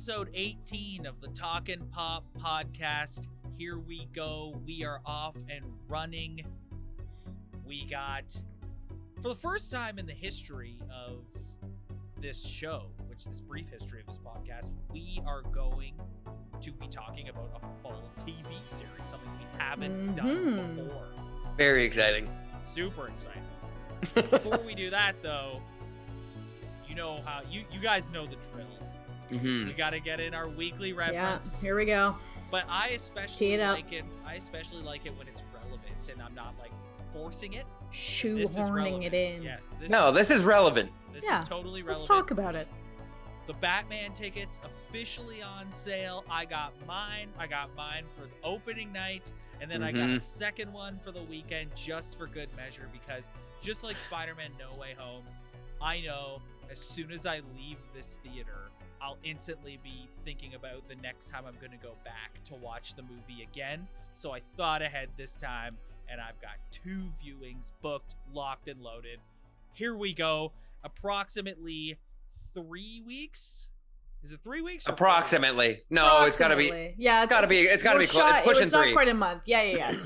episode 18 of the Talkin' Pop podcast. Here we go. We are off and running. We got, for the first time in the history of this show, which this brief history of this podcast, we are going to be talking about a full TV series, something we haven't done before. Very exciting. Super exciting. Before we do that, though, you know how you guys know the drill. We got to get in our weekly reference. Yeah, here we go. But I especially like it. I especially like it when it's relevant and I'm not like forcing it. Shoehorning it in. Yes. This is relevant. This is totally relevant. Let's talk about it. The Batman tickets officially on sale. I got mine. For the opening night, and then I got a second one for the weekend just for good measure, because just like Spider-Man No Way Home, I know as soon as I leave this theater, I'll instantly be thinking about the next time I'm going to go back to watch the movie again. So I thought ahead this time, and I've got 2 viewings booked, locked and loaded. Here we go. Approximately 3 weeks. Is it 3 weeks? Approximately. No, it's gotta be. Yeah, it's gotta be close. It's pushing it's 3. Not quite a month. Yeah.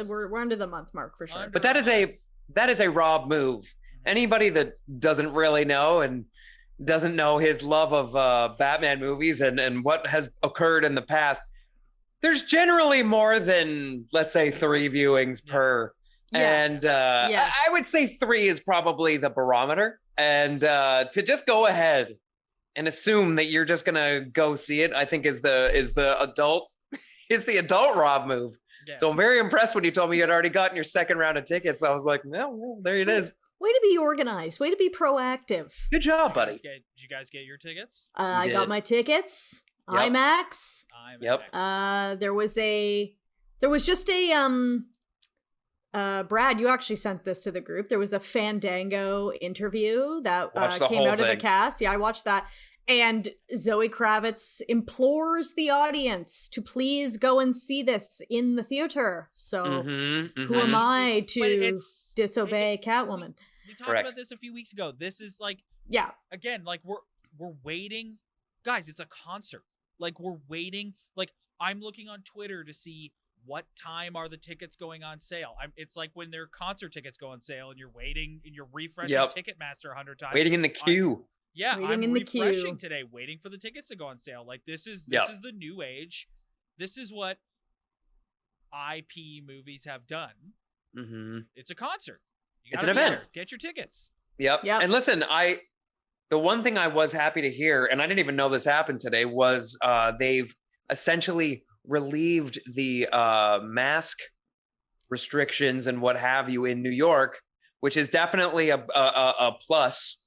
We're under the month mark for sure. But that is a Rob move. Anybody that doesn't really know and doesn't know his love of Batman movies and what has occurred in the past, there's generally more than, let's say, 3 viewings per. And I would say 3 is probably the barometer. And to just go ahead and assume that you're just gonna go see it, I think is the adult Rob move. Yeah. So I'm very impressed when you told me you had already gotten your second round of tickets. I was like, well, there it is. Way to be organized. Way to be proactive. Good job, buddy. Did you guys get your tickets? I got my tickets. Yep. IMAX. Yep. There was just a Brad, you actually sent this to the group. There was a Fandango interview that came out of the cast. Yeah, I watched that. And Zoe Kravitz implores the audience to please go and see this in the theater. So who am I to disobey Catwoman? We talked about this a few weeks ago. This is like, again, like we're waiting. Guys, it's a concert. Like we're waiting. Like I'm looking on Twitter to see what time are the tickets going on sale. It's like when their concert tickets go on sale and you're waiting and you're refreshing Ticketmaster 100 times. Waiting in the queue. I'm refreshing today, waiting for the tickets to go on sale. Like this is the new age. This is what IP movies have done. It's a concert. It's an event. Get your tickets. Yep. And listen, the one thing I was happy to hear, and I didn't even know this happened today, was they've essentially relieved the mask restrictions and what have you in New York, which is definitely a plus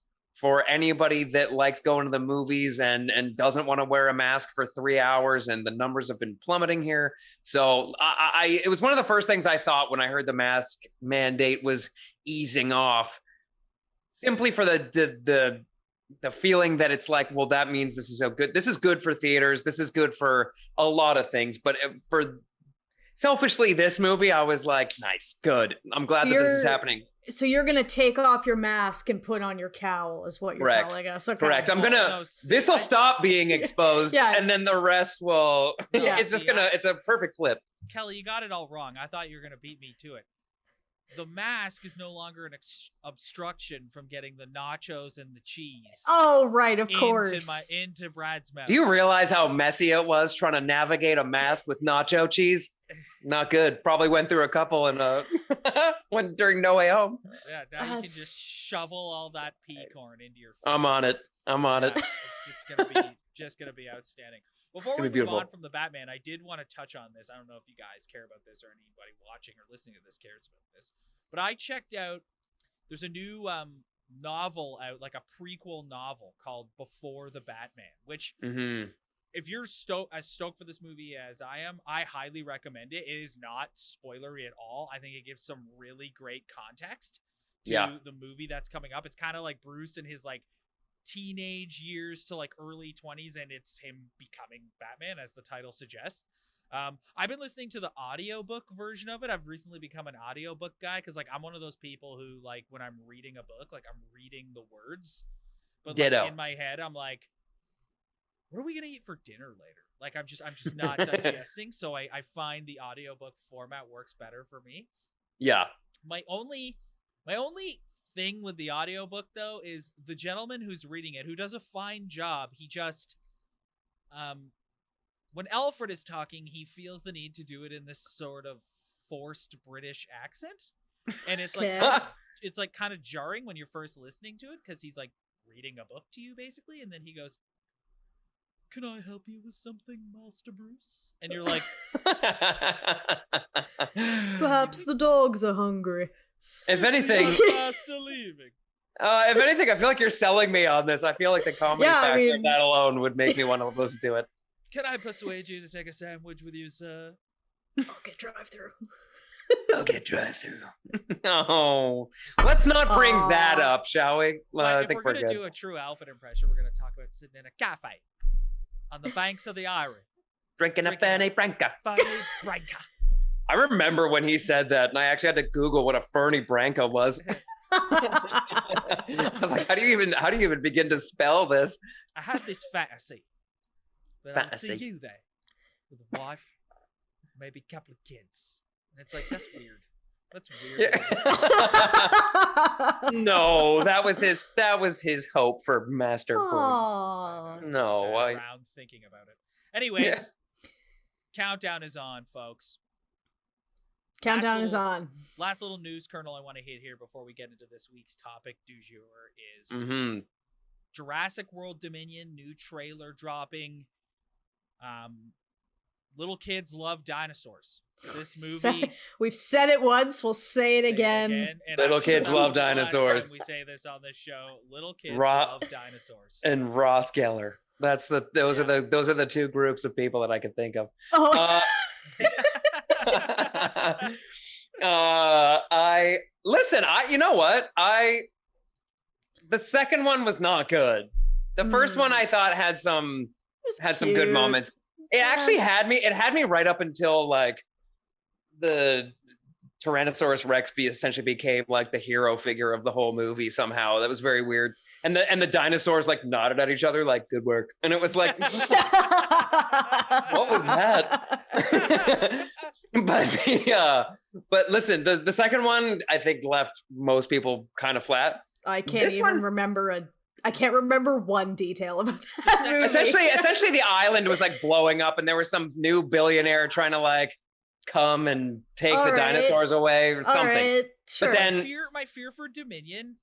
for anybody that likes going to the movies and doesn't want to wear a mask for 3 hours. And the numbers have been plummeting here. So it was one of the first things I thought when I heard the mask mandate was easing off, simply for the feeling that it's like, well, that means this is good for theaters. This is good for a lot of things. But for selfishly, this movie, I was like, nice, good. I'm glad that this is happening. So you're going to take off your mask and put on your cowl is what you're telling us. Okay. Correct. This will stop being exposed and then the rest will, it's a perfect flip. Kelly, you got it all wrong. I thought you were going to beat me to it. The mask is no longer an obstruction from getting the nachos and the cheese. Oh, right, of course. Into Brad's mouth. Do you realize how messy it was trying to navigate a mask with nacho cheese? Not good. Probably went through a couple and went during No Way Home. Yeah, now you can just shovel all that pea corn into your face. I'm on it. It's just gonna be outstanding. Before we move on from the Batman, I did want to touch on this. I don't know if you guys care about this or anybody watching or listening to this cares about this, but I checked out, there's a new novel out, like a prequel novel called Before the Batman, which if you're as stoked for this movie as I am, I highly recommend it. It is not spoilery at all. I think it gives some really great context to the movie that's coming up. It's kind of like Bruce and his like teenage years to like early 20s, and it's him becoming Batman, as the title suggests. I've been listening to the audiobook version of it. I've recently become an audiobook guy because like I'm one of those people who like when I'm reading a book, like I'm reading the words, but like, in my head I'm like, what are we gonna eat for dinner later? Like I'm just not digesting. So I find the audiobook format works better for me. Yeah. My only thing with the audiobook though is the gentleman who's reading it, who does a fine job. He just when Alfred is talking, he feels the need to do it in this sort of forced British accent. And it's like it's like kind of jarring when you're first listening to it, because he's like reading a book to you basically, and then he goes, "Can I help you with something, Master Bruce?" And you're like, perhaps the dogs are hungry. If anything, Master leaving. If anything, I feel like you're selling me on this. I feel like the comedy factor of that alone would make me want to listen to it. Can I persuade you to take a sandwich with you, sir? I'll get drive-through. I'll get drive-through. No, let's not bring that up, shall we? I think we're gonna do a true Alfred impression, we're gonna talk about sitting in a cafe on the banks of the Erie, drinking a Fanny Branca. Fanny Branca. I remember when he said that, and I actually had to Google what a Fernie Branca was. I was like, how do you even begin to spell this? I had this fantasy that I'd see you there with a wife, maybe a couple of kids. And it's like, that's weird. That's weird. Yeah. No, that was his hope for Master Bruce. No, around thinking about it. Anyways, countdown is on, folks. Countdown is on. Last little news kernel I want to hit here before we get into this week's topic du jour is Jurassic World Dominion, new trailer dropping. Little kids love dinosaurs. This movie... We've said it once, we'll say it again. Little kids love dinosaurs. We say this on this show. Little kids love dinosaurs. And Ross Geller. Those are the two groups of people that I could think of. Oh. You know what? The second one was not good. The first one I thought had some good moments. It actually had me right up until like the Tyrannosaurus Rex essentially became like the hero figure of the whole movie somehow. That was very weird. And the dinosaurs like nodded at each other like, good work. And it was like, what was that? But listen, the second one I think left most people kind of flat. I can't remember one detail about that movie. Essentially the island was like blowing up and there was some new billionaire trying to like come and take the dinosaurs away or something. Right, sure. But then my fear for Dominion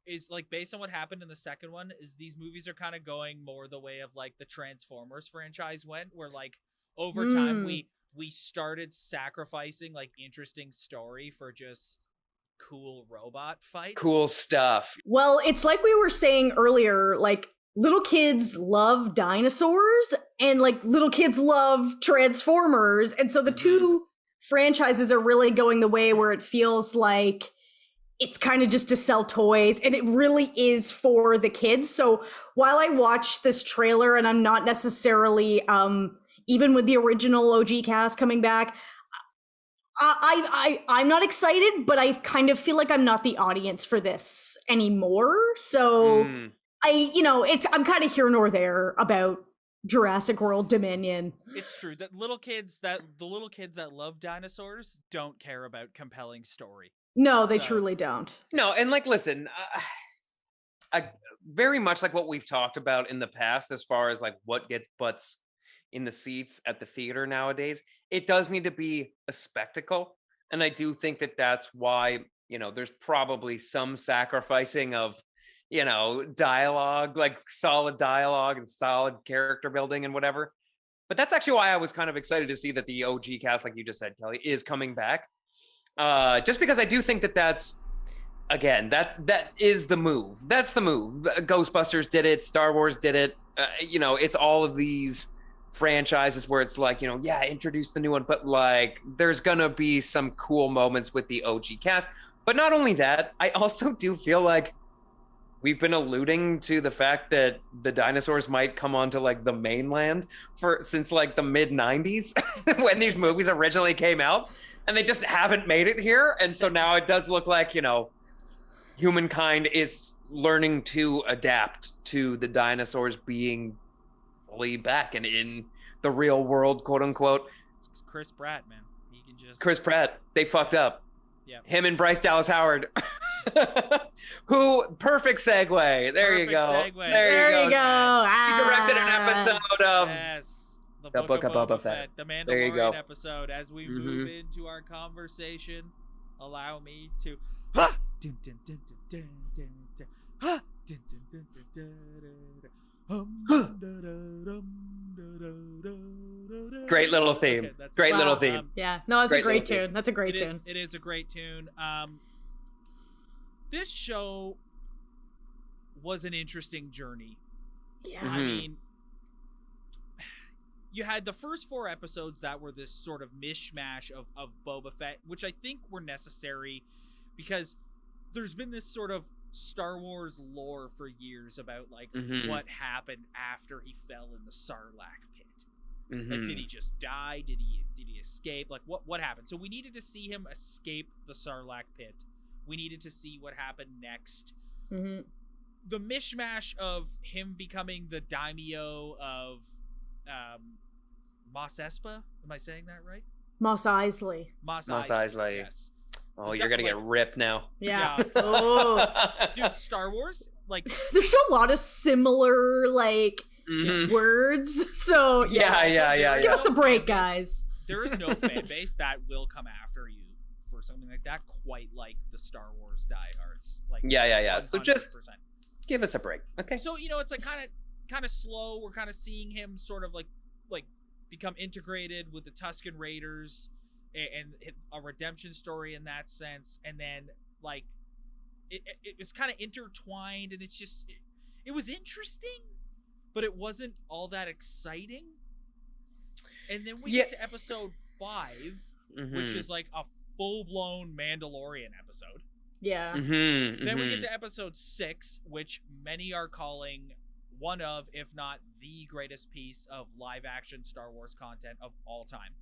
is like, based on what happened in the second one, is these movies are kind of going more the way of like the Transformers franchise went, where like over time we started sacrificing like interesting story for just cool robot fights. Cool stuff. Well, it's like we were saying earlier, like little kids love dinosaurs and like little kids love Transformers. And so the two franchises are really going the way where it feels like it's kind of just to sell toys, and it really is for the kids. So while I watch this trailer and I'm not necessarily, even with the original OG cast coming back, I'm not excited, but I kind of feel like I'm not the audience for this anymore. So I'm kind of here nor there about Jurassic World Dominion. It's true that the little kids that love dinosaurs don't care about compelling story. No, they truly don't. No, and like, listen, I very much like what we've talked about in the past, as far as like what gets butts in the seats at the theater nowadays, it does need to be a spectacle. And I do think that that's why, there's probably some sacrificing of, dialogue, like solid dialogue and solid character building and whatever. But that's actually why I was kind of excited to see that the OG cast, like you just said, Kelly, is coming back. Just because I do think that that's, again, that is the move. That's the move. Ghostbusters did it. Star Wars did it. It's all of these franchises where it's like, introduce the new one, but like there's gonna be some cool moments with the OG cast. But not only that, I also do feel like we've been alluding to the fact that the dinosaurs might come onto like the mainland since like the mid 90s when these movies originally came out, and they just haven't made it here. And so now it does look like, humankind is learning to adapt to the dinosaurs being fully back and in the real world, quote unquote. It's Chris Pratt, man. He can just Chris Pratt. They fucked up. Yeah. Him and Bryce Dallas Howard. Who perfect segue. There you go. Segue. There you go. He directed an episode of the Book of Boba Fett, the Mandalorian go. episode. As we move into our conversation, allow me to great little theme. Okay, great little theme. Yeah, no, that's a great tune. That's a great tune. It is a great tune. This show was an interesting journey. Yeah. I mean, you had the first 4 episodes that were this sort of mishmash of Boba Fett, which I think were necessary because there's been this sort of Star Wars lore for years about like what happened after he fell in the Sarlacc pit. Like, did he just die? Did he escape? Like, what happened? So we needed to see him escape the Sarlacc pit. We needed to see what happened next. The mishmash of him becoming the daimyo of Mos Espa. Am I saying that right? Mos Eisley. Mos Eisley. Yes. Oh, you're gonna get ripped now. Yeah. Oh, dude, Star Wars. Like, there's a lot of similar like words. So yeah. Give us a break, guys. There is no fan base that will come after you for something like that, quite like the Star Wars diehards. Like, yeah. 100%. So just 100%. give us a break, okay? So it's like kind of slow. We're kind of seeing him sort of like become integrated with the Tusken Raiders and a redemption story in that sense. And then like it was kind of intertwined, and it's just it was interesting, but it wasn't all that exciting. And then we get to episode 5, which is like a full-blown Mandalorian episode. Yeah. Then we get to episode 6, which many are calling one of, if not the greatest piece of live-action Star Wars content of all time.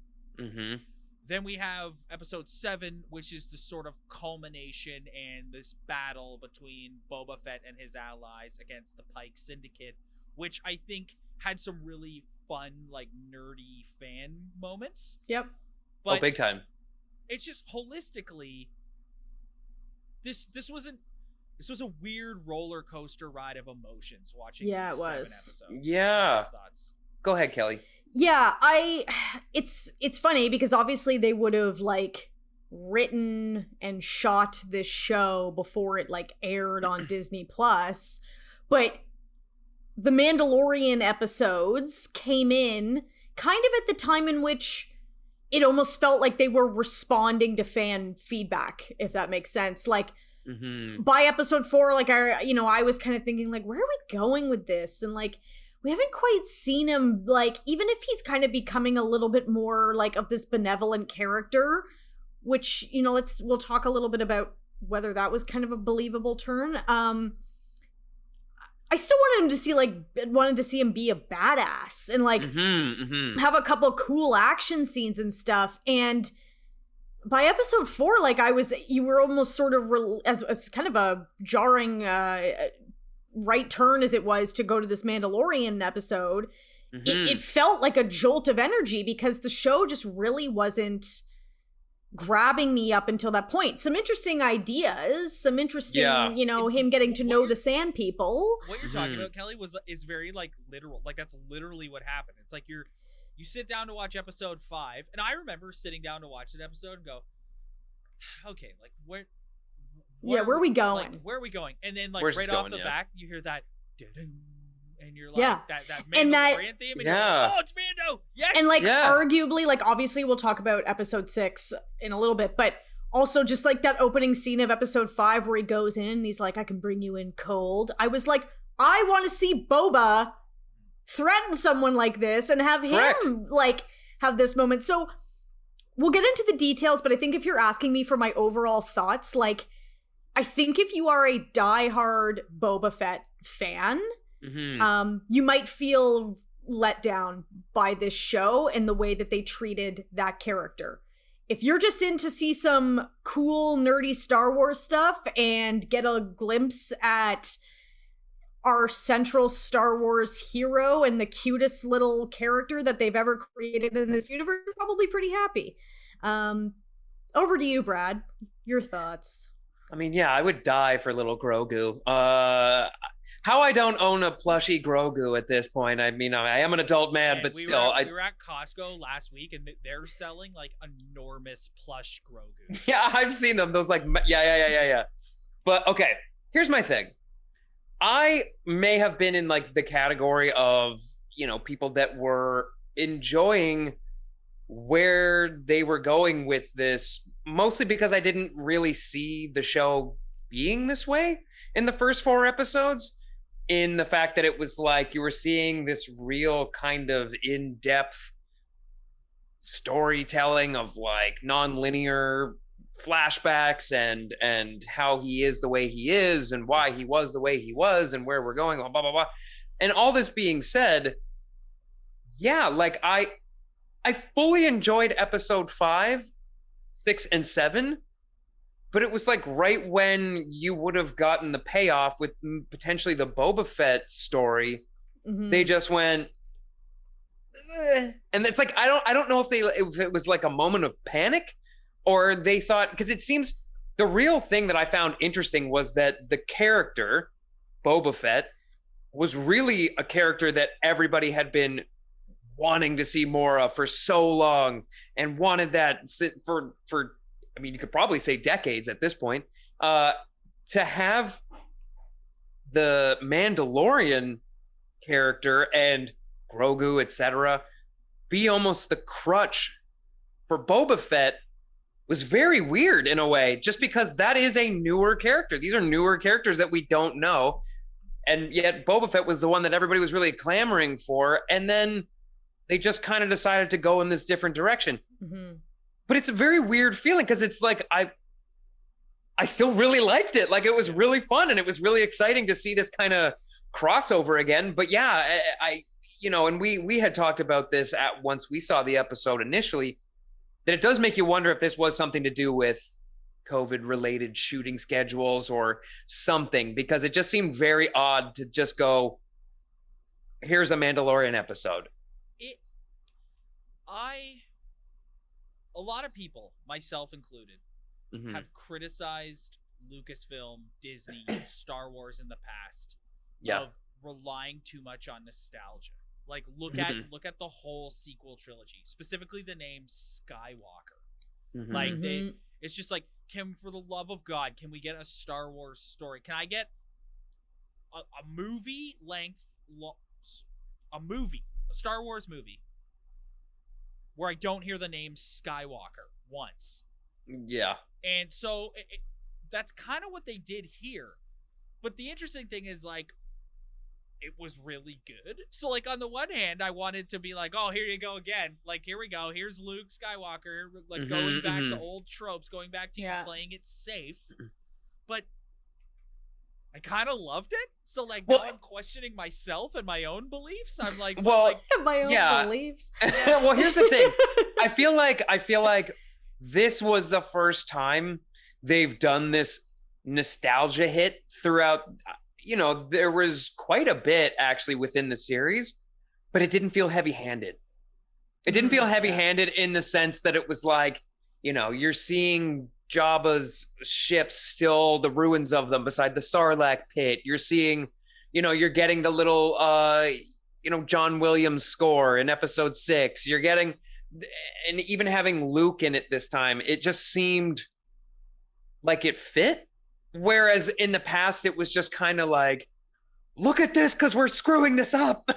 Then we have episode 7, which is the sort of culmination and this battle between Boba Fett and his allies against the Pike Syndicate, which I think had some really fun, like, nerdy fan moments. Yep. But big time. It's just holistically, this was a weird roller coaster ride of emotions watching. Yeah, these it 7 was. episodes. Yeah. Thoughts? Go ahead, Kelly. Yeah, it's funny because obviously they would have like written and shot this show before it like aired on Disney Plus, but the Mandalorian episodes came in kind of at the time in which it almost felt like they were responding to fan feedback, if that makes sense. Like, by episode 4, like, I was kind of thinking, like, where are we going with this? And, like, we haven't quite seen him, like, even if he's kind of becoming a little bit more, like, of this benevolent character, which, we'll talk a little bit about whether that was kind of a believable turn. I still wanted to see him be a badass and like have a couple cool action scenes and stuff. And by episode 4, like you were almost sort of as kind of a jarring right turn as it was to go to this Mandalorian episode. It felt like a jolt of energy because the show just really wasn't grabbing me up until that point. Some interesting ideas, some interesting, him getting to know the Sand People. What you're talking about, Kelly, is very like literal. Like that's literally what happened. It's like you sit down to watch episode 5, and I remember sitting down to watch that episode and go, okay, like where are we going? Like, where are we going? And then like Where's right off the back, you hear that, and you're like that Mandalorian theme, and you're like, oh, it's Mando, yes. And like arguably, like obviously we'll talk about episode 6 in a little bit, but also just like that opening scene of episode 5 where he goes in and he's like, I can bring you in cold. I was like, I want to see Boba threaten someone like this and have him like have this moment. So we'll get into the details, but I think if you're asking me for my overall thoughts, like I think if you are a diehard Boba Fett fan, you might feel let down by this show and the way that they treated that character. If you're just in to see some cool, nerdy Star Wars stuff and get a glimpse at our central Star Wars hero and the cutest little character that they've ever created in this universe, are probably pretty happy. Over to you, Brad. Your thoughts. I mean, yeah, I would die for little Grogu. How I don't own a plushie Grogu at this point. I mean, I am an adult man, but still. We were at Costco last week, and they're selling like enormous plush Grogu. Yeah, I've seen them. Those like, yeah. But okay, here's my thing. I may have been in like the category of, people that were enjoying where they were going with this, mostly because I didn't really see the show being this way in the first 4 episodes, in the fact that it was like you were seeing this real kind of in-depth storytelling of like non-linear flashbacks and how he is the way he is and why he was the way he was and where we're going, blah, blah, blah. And all this being said, yeah, like I fully enjoyed episode 5, 6, and 7, but it was like right when you would have gotten the payoff with potentially the Boba Fett story, they just went, and it's like I don't know if it was like a moment of panic, or they thought, because it seems the real thing that I found interesting was that the character Boba Fett was really a character that everybody had been wanting to see more of for so long, and wanted that for I mean, you could probably say decades at this point, to have the Mandalorian character and Grogu, etc., be almost the crutch for Boba Fett was very weird in a way, just because that is a newer character. These are newer characters that we don't know, and yet Boba Fett was the one that everybody was really clamoring for, and then they just kind of decided to go in this different direction. But it's a very weird feeling, because it's like I still really liked it. Like, it was really fun, and it was really exciting to see this kind of crossover again. But yeah, and we had talked about this at once we saw the episode initially, that it does make you wonder if this was something to do with COVID-related shooting schedules or something, because it just seemed very odd to just go, here's a Mandalorian episode. A lot of people, myself included, have criticized Lucasfilm, Disney, Star Wars in the past of relying too much on nostalgia. Like, look at the whole sequel trilogy, specifically the name Skywalker. Like, it's just like, for the love of God, can we get a Star Wars story? Can I get a movie length, a Star Wars movie, where I don't hear the name Skywalker once? Yeah. And so that's kind of what they did here. But the interesting thing is, like, it was really good. So, like, on the one hand, I wanted to be like, oh, here you go again. Like, here we go. Here's Luke Skywalker, like, going back to old tropes, going back to playing it safe. But I kind of loved it. So, like, now I'm questioning myself and my own beliefs. I'm like, my own beliefs. Well, here's the thing. I feel like this was the first time they've done this nostalgia hit throughout. There was quite a bit actually within the series, but it didn't feel heavy-handed. It didn't feel heavy-handed in the sense that it was like, you're seeing Jabba's ships, still the ruins of them beside the Sarlacc pit. You're seeing, you're getting the little, John Williams score in episode 6. You're getting, and even having Luke in it this time, it just seemed like it fit. Whereas in the past, it was just kind of like, look at this, because we're screwing this up.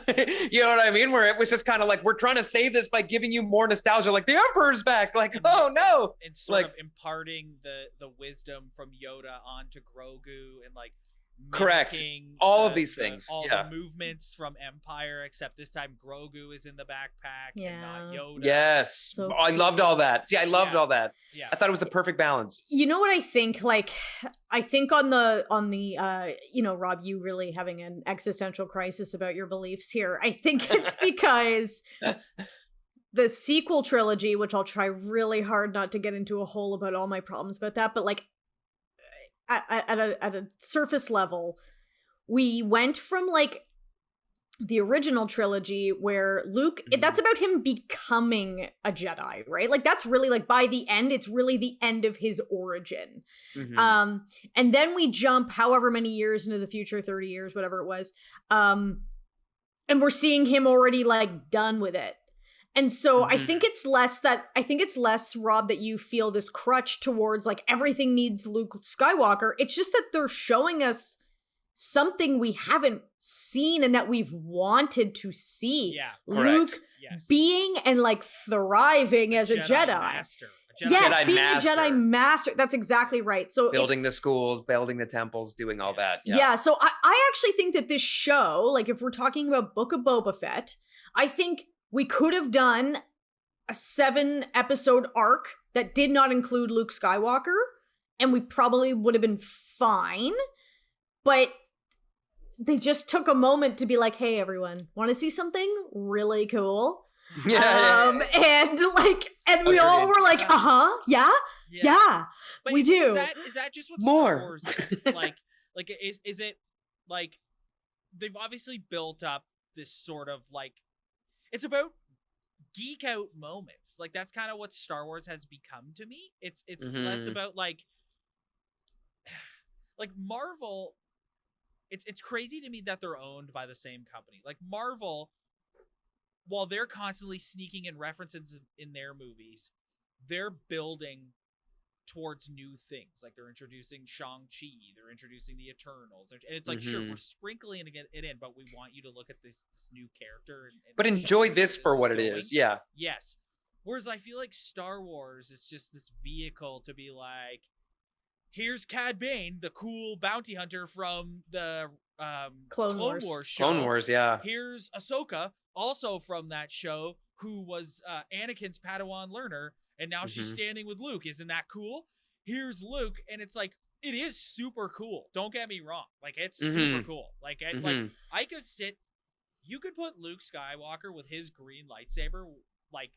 You know what I mean? Where it was just kind of like, we're trying to save this by giving you more nostalgia. Like, the Emperor's back. Like, oh no. And sort of imparting the wisdom from Yoda onto Grogu, and like, correct, all of these things, the movements from Empire, except this time Grogu is in the backpack and not Yoda. Yes, so I loved all that. See, I loved all that. Yeah, I thought it was a perfect balance. You know what I think? Like, I think on the Rob, you really having an existential crisis about your beliefs here. I think it's because the sequel trilogy, which I'll try really hard not to get into a hole about all my problems about that, but like, at a surface level, we went from like the original trilogy where Luke, that's about him becoming a Jedi, right? Like that's really like by the end, it's really the end of his origin. And then we jump however many years into the future, 30 years, whatever it was. And we're seeing him already like done with it. And so I think it's less, Rob, that you feel this crutch towards like everything needs Luke Skywalker. It's just that they're showing us something we haven't seen and that we've wanted to see. Yeah, Luke being and like thriving as a Jedi. Master. Yes, being a Jedi master. That's exactly right. So building the schools, building the temples, doing all that. Yeah. So I actually think that this show, like if we're talking about Book of Boba Fett, I think we could have done a 7-episode arc that did not include Luke Skywalker, and we probably would have been fine. But they just took a moment to be like, hey, everyone, want to see something really cool? And we all were like, yeah, but we do. Is that just what More. Star Wars is? Is it like they've obviously built up this sort of like, it's about geek out moments. Like that's kind of what Star Wars has become to me. It's less about like Marvel. It's crazy to me that they're owned by the same company. Like Marvel, while they're constantly sneaking in references in their movies, they're building towards new things. Like they're introducing Shang-Chi, they're introducing the Eternals, and it's like, sure, we're sprinkling it in, but we want you to look at this new character. But enjoy this for what it is. Yeah. Yes. Whereas I feel like Star Wars is just this vehicle to be like, here's Cad Bane, the cool bounty hunter from the Clone Wars show. Clone Wars, yeah. Here's Ahsoka, also from that show, who was Anakin's Padawan learner, and now she's standing with Luke. Isn't that cool? Here's Luke, and it's like, it is super cool. Don't get me wrong. Like, it's super cool. Like, I could sit, you could put Luke Skywalker with his green lightsaber, like,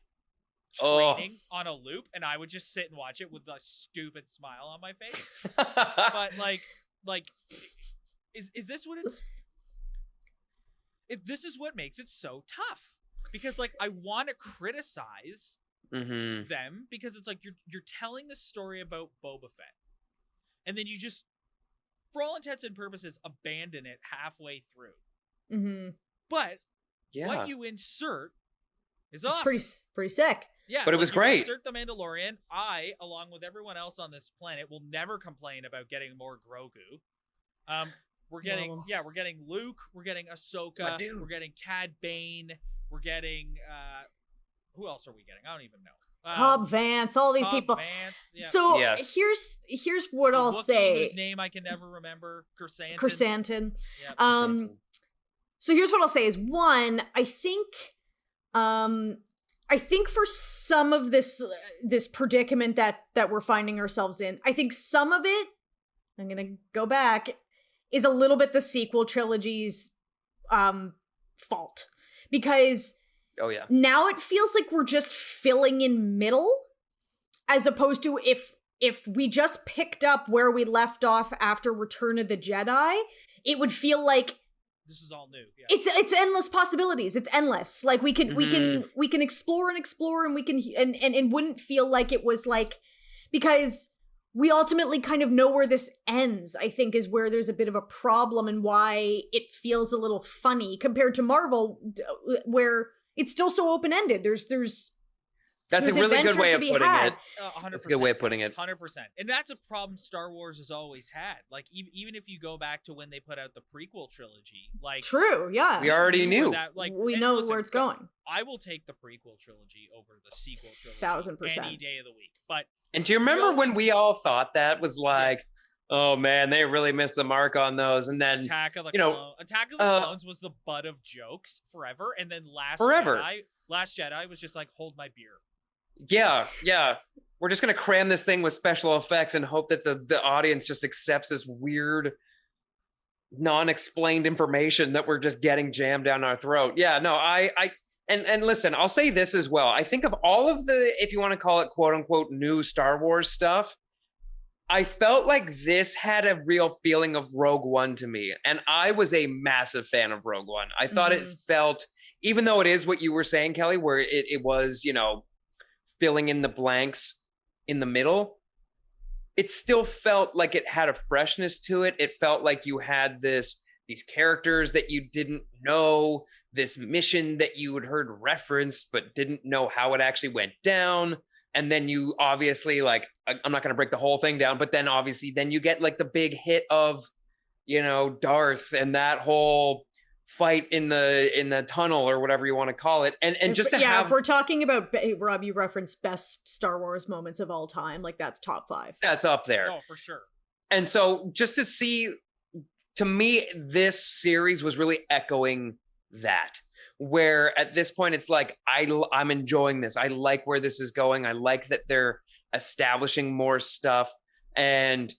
training on a loop, and I would just sit and watch it with a stupid smile on my face. But like is this what this is what makes it so tough, because like I want to criticize them, because it's like you're telling the story about Boba Fett, and then you just, for all intents and purposes, abandon it halfway through. But what you insert is awesome. Pretty sick. Yeah, but it was great. Insert the Mandalorian. I, along with everyone else on this planet, will never complain about getting more Grogu. We're getting Luke. We're getting Ahsoka. We're getting Cad Bane. We're getting who else are we getting? I don't even know. Cobb Vanth, all these people. Vanth, yeah. So here's what I'll say. Whose name I can never remember. Chrysanthemum. Yeah. So here's what I'll say is, one, I think for some of this predicament that we're finding ourselves in, I think some of it, I'm gonna go back, is a little bit the sequel trilogy's fault, because now it feels like we're just filling in middle, as opposed to if we just picked up where we left off after Return of the Jedi, it would feel like this is all new. Yeah. It's endless possibilities. It's endless. Like we can explore and we can and it wouldn't feel like it was like, because we ultimately kind of know where this ends, I think, is where there's a bit of a problem, and why it feels a little funny compared to Marvel, where it's still so open-ended. That's a really good way of putting it. 100%. That's a good way of putting it. 100%. And that's a problem Star Wars has always had. Like, even if you go back to when they put out the prequel trilogy, like... True, yeah. We already knew. That, like, we know where it's going. I will take the prequel trilogy over the sequel trilogy 1,000%. any day of the week. But... And do you remember when we all thought that was like, oh man, they really missed the mark on those? And then Attack of the Clones was the butt of jokes forever, and then Last Jedi was just like, hold my beer. Yeah. We're just gonna cram this thing with special effects and hope that the audience just accepts this weird, non-explained information that we're just getting jammed down our throat. Yeah, no, And listen, I'll say this as well. I think of all of the, if you want to call it quote unquote new Star Wars stuff, I felt like this had a real feeling of Rogue One to me. And I was a massive fan of Rogue One. I thought it felt, even though it is what you were saying, Kelly, where it was, you know, filling in the blanks in the middle, it still felt like it had a freshness to it. It felt like you had these characters that you didn't know, this mission that you had heard referenced, but didn't know how it actually went down. And then you obviously, like, I'm not going to break the whole thing down, but then obviously then you get like the big hit of, you know, Darth and that whole fight in the tunnel or whatever you want to call it. And just to have, if we're talking about, Rob, you referenced best Star Wars moments of all time, like that's top 5. That's up there. Oh, for sure. And so just to see, to me, this series was really echoing that, where at this point it's like I'm enjoying this. I like where this is going. I like that they're establishing more stuff, and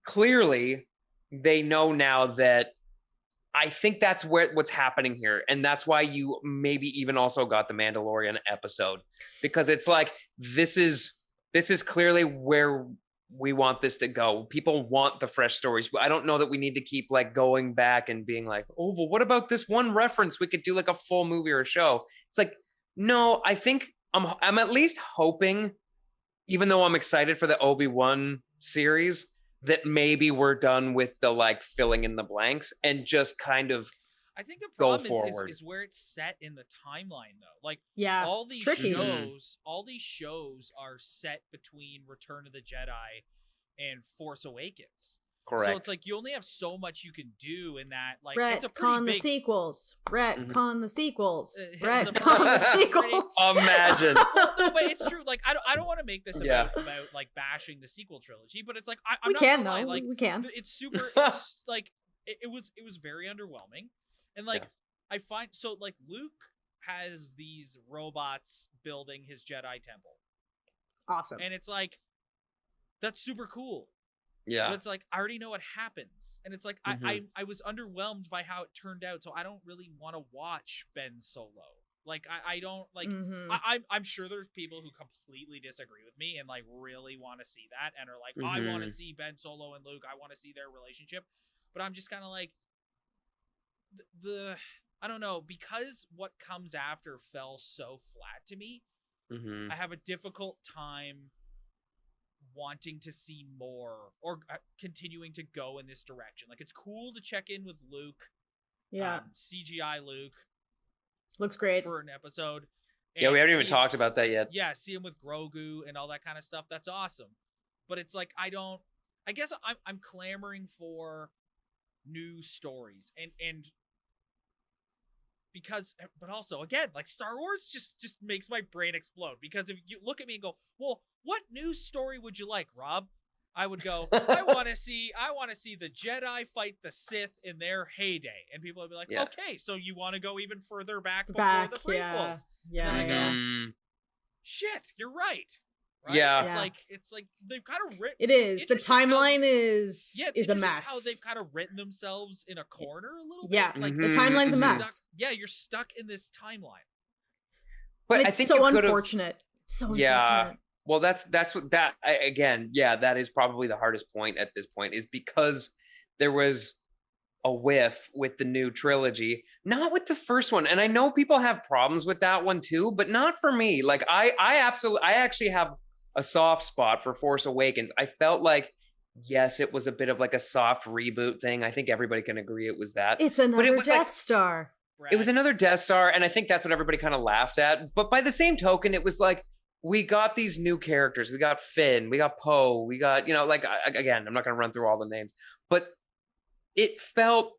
clearly they know now that I think that's what's happening here, and that's why you maybe even also got the Mandalorian episode, because it's like this is clearly where we want this to go. People want the fresh stories. I don't know that we need to keep like going back and being like, oh, well, what about this one reference? We could do like a full movie or a show. It's like, no, I think I'm at least hoping, even though I'm excited for the Obi-Wan series, that maybe we're done with the like filling in the blanks and just kind of I think the problem is where it's set in the timeline, though. Like, all these shows are set between Return of the Jedi and Force Awakens. Correct. So it's like you only have so much you can do in that. Like, it's a pretty big... the sequels. Retcon the sequels. Retcon the sequels. Imagine. Well, no, but it's true. Like, I don't want to make this about like bashing the sequel trilogy, but it's like I'm not gonna lie, like, we can. It's super. It's like it was very underwhelming. And like, I find, so like Luke has these robots building his Jedi temple. Awesome. And it's like, that's super cool. Yeah. But it's like, I already know what happens. And it's like, I was underwhelmed by how it turned out. So I don't really want to watch Ben Solo. Like, I don't like, I'm sure there's people who completely disagree with me and like really want to see that and are like, I want to see Ben Solo and Luke. I want to see their relationship. But I'm just kind of like, I don't know, because what comes after fell so flat to me. I have a difficult time wanting to see more or continuing to go in this direction. Like, it's cool to check in with Luke. CGI Luke looks great for an episode. Yeah, we haven't even talked about that yet. Yeah, see him with Grogu and all that kind of stuff. That's awesome. But it's like, I guess I'm clamoring for new stories and because, but also again, like, Star Wars just makes my brain explode, because if you look at me and go, well, what new story would you like, Rob? I would go, I want to see the Jedi fight the Sith in their heyday, and people would be like, okay, so you want to go even further back before the prequels? Shit, you're right. Right? Yeah. It's like they've kind of written. It is. The timeline is a mess. How they've kind of written themselves in a corner a little bit. Yeah, like the timeline's a mess. You're stuck in this timeline. But it's so unfortunate. So unfortunate. Well, that's what that again. Yeah, that is probably the hardest point at this point, is because there was a whiff with the new trilogy, not with the first one. And I know people have problems with that one too, but not for me. Like, I actually have a soft spot for Force Awakens. I felt like, yes, it was a bit of like a soft reboot thing. I think everybody can agree it was that. It's another Death Star. It was another Death Star, and I think that's what everybody kind of laughed at. But by the same token, it was like, we got these new characters. We got Finn, we got Poe, we got, like, again, I'm not going to run through all the names, but it felt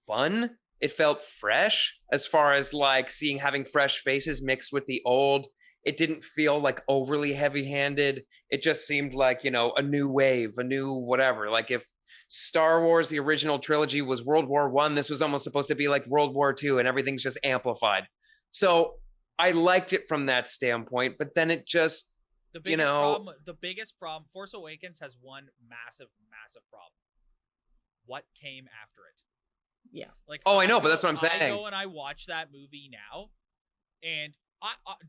fun. It felt fresh, as far as like having fresh faces mixed with the old. It didn't feel like overly heavy-handed. It just seemed like, a new wave, a new whatever. Like, if Star Wars, the original trilogy, was World War I, this was almost supposed to be like World War II, and everything's just amplified. So I liked it from that standpoint, but then it just, the biggest problem, Force Awakens has one massive problem. What came after it? Yeah. Like, I know, but that's what I'm saying. I go and I watch that movie now, and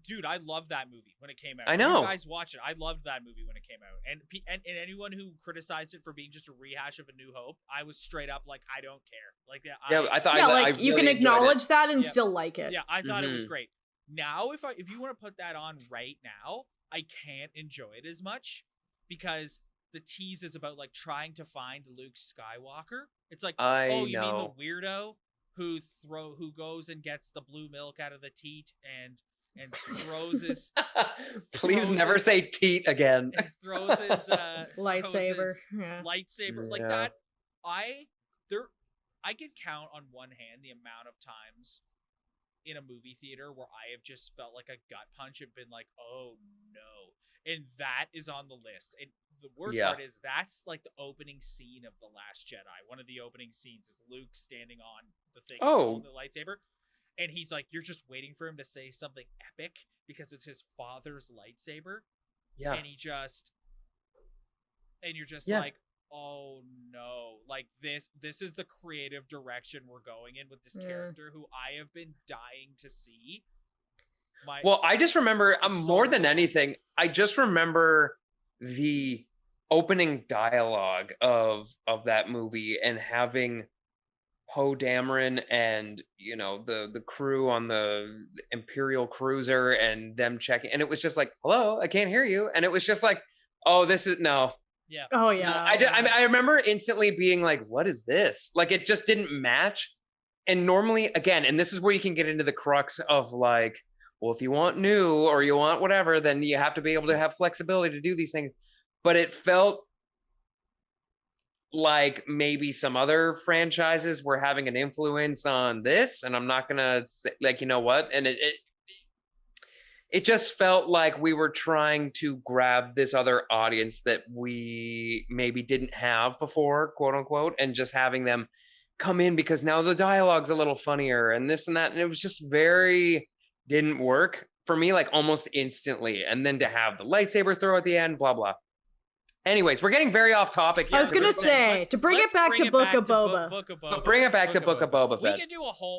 Dude, I loved that movie when it came out. I know. You guys watch it. I loved that movie when it came out. And anyone who criticized it for being just a rehash of A New Hope, I was straight up like, I don't care. Like, I thought, like you really can acknowledge that and still like it. Yeah, I thought it was great. Now, if you want to put that on right now, I can't enjoy it as much because the tease is about like trying to find Luke Skywalker. It's like, you mean the weirdo who goes and gets the blue milk out of the teat and throws his never say teat again. Throws his lightsaber. Lightsaber like that. I can count on one hand the amount of times in a movie theater where I have just felt like a gut punch and been like, oh no. And that is on the list. And the worst part is that's like the opening scene of The Last Jedi. One of the opening scenes is Luke standing on the thing, holding the lightsaber. And he's like, you're just waiting for him to say something epic because it's his father's lightsaber. Yeah. And you're just like, oh no, like this is the creative direction we're going in with this character who I have been dying to see. I just remember more than anything, I just remember the opening dialogue of that movie and having Poe Dameron and the crew on the Imperial cruiser and them checking, and it was just like, hello, I can't hear you, and it was just like, oh, this is no. Yeah. Oh yeah. No, I remember instantly being like, what is this? Like, it just didn't match. And normally, again, and this is where you can get into the crux of like, well, if you want new or you want whatever, then you have to be able to have flexibility to do these things. But it felt like maybe some other franchises were having an influence on this, and I'm not gonna say, like, you know what, and it just felt like we were trying to grab this other audience that we maybe didn't have before, quote unquote, and just having them come in because now the dialogue's a little funnier and this and that, and it was just didn't work for me, like almost instantly. And then to have the lightsaber throw at the end, blah blah. Anyways, we're getting very off topic here. I was gonna say to bring it back to Book of Boba. Bring it back to Book of Boba Fett.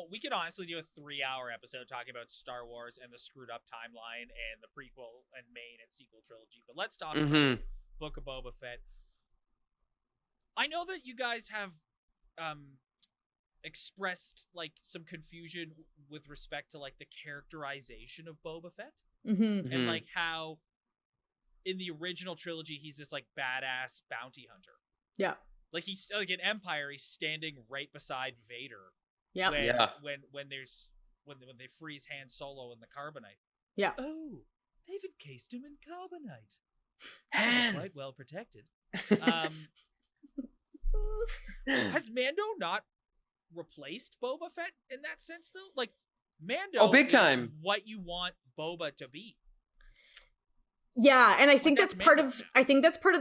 We could honestly do a 3-hour episode talking about Star Wars and the screwed up timeline and the prequel and main and sequel trilogy. But let's talk about Book of Boba Fett. I know that you guys have expressed like some confusion with respect to like the characterization of Boba Fett and like how in the original trilogy he's this like badass bounty hunter. Yeah. Like he's like in Empire, he's standing right beside Vader. Yeah. When they freeze Han Solo in the carbonite. Yeah. Oh, they've encased him in carbonite. Han, quite well protected. Has Mando not replaced Boba Fett in that sense though? Like Mando big time. Is what you want Boba to be. Yeah, and I think that's part of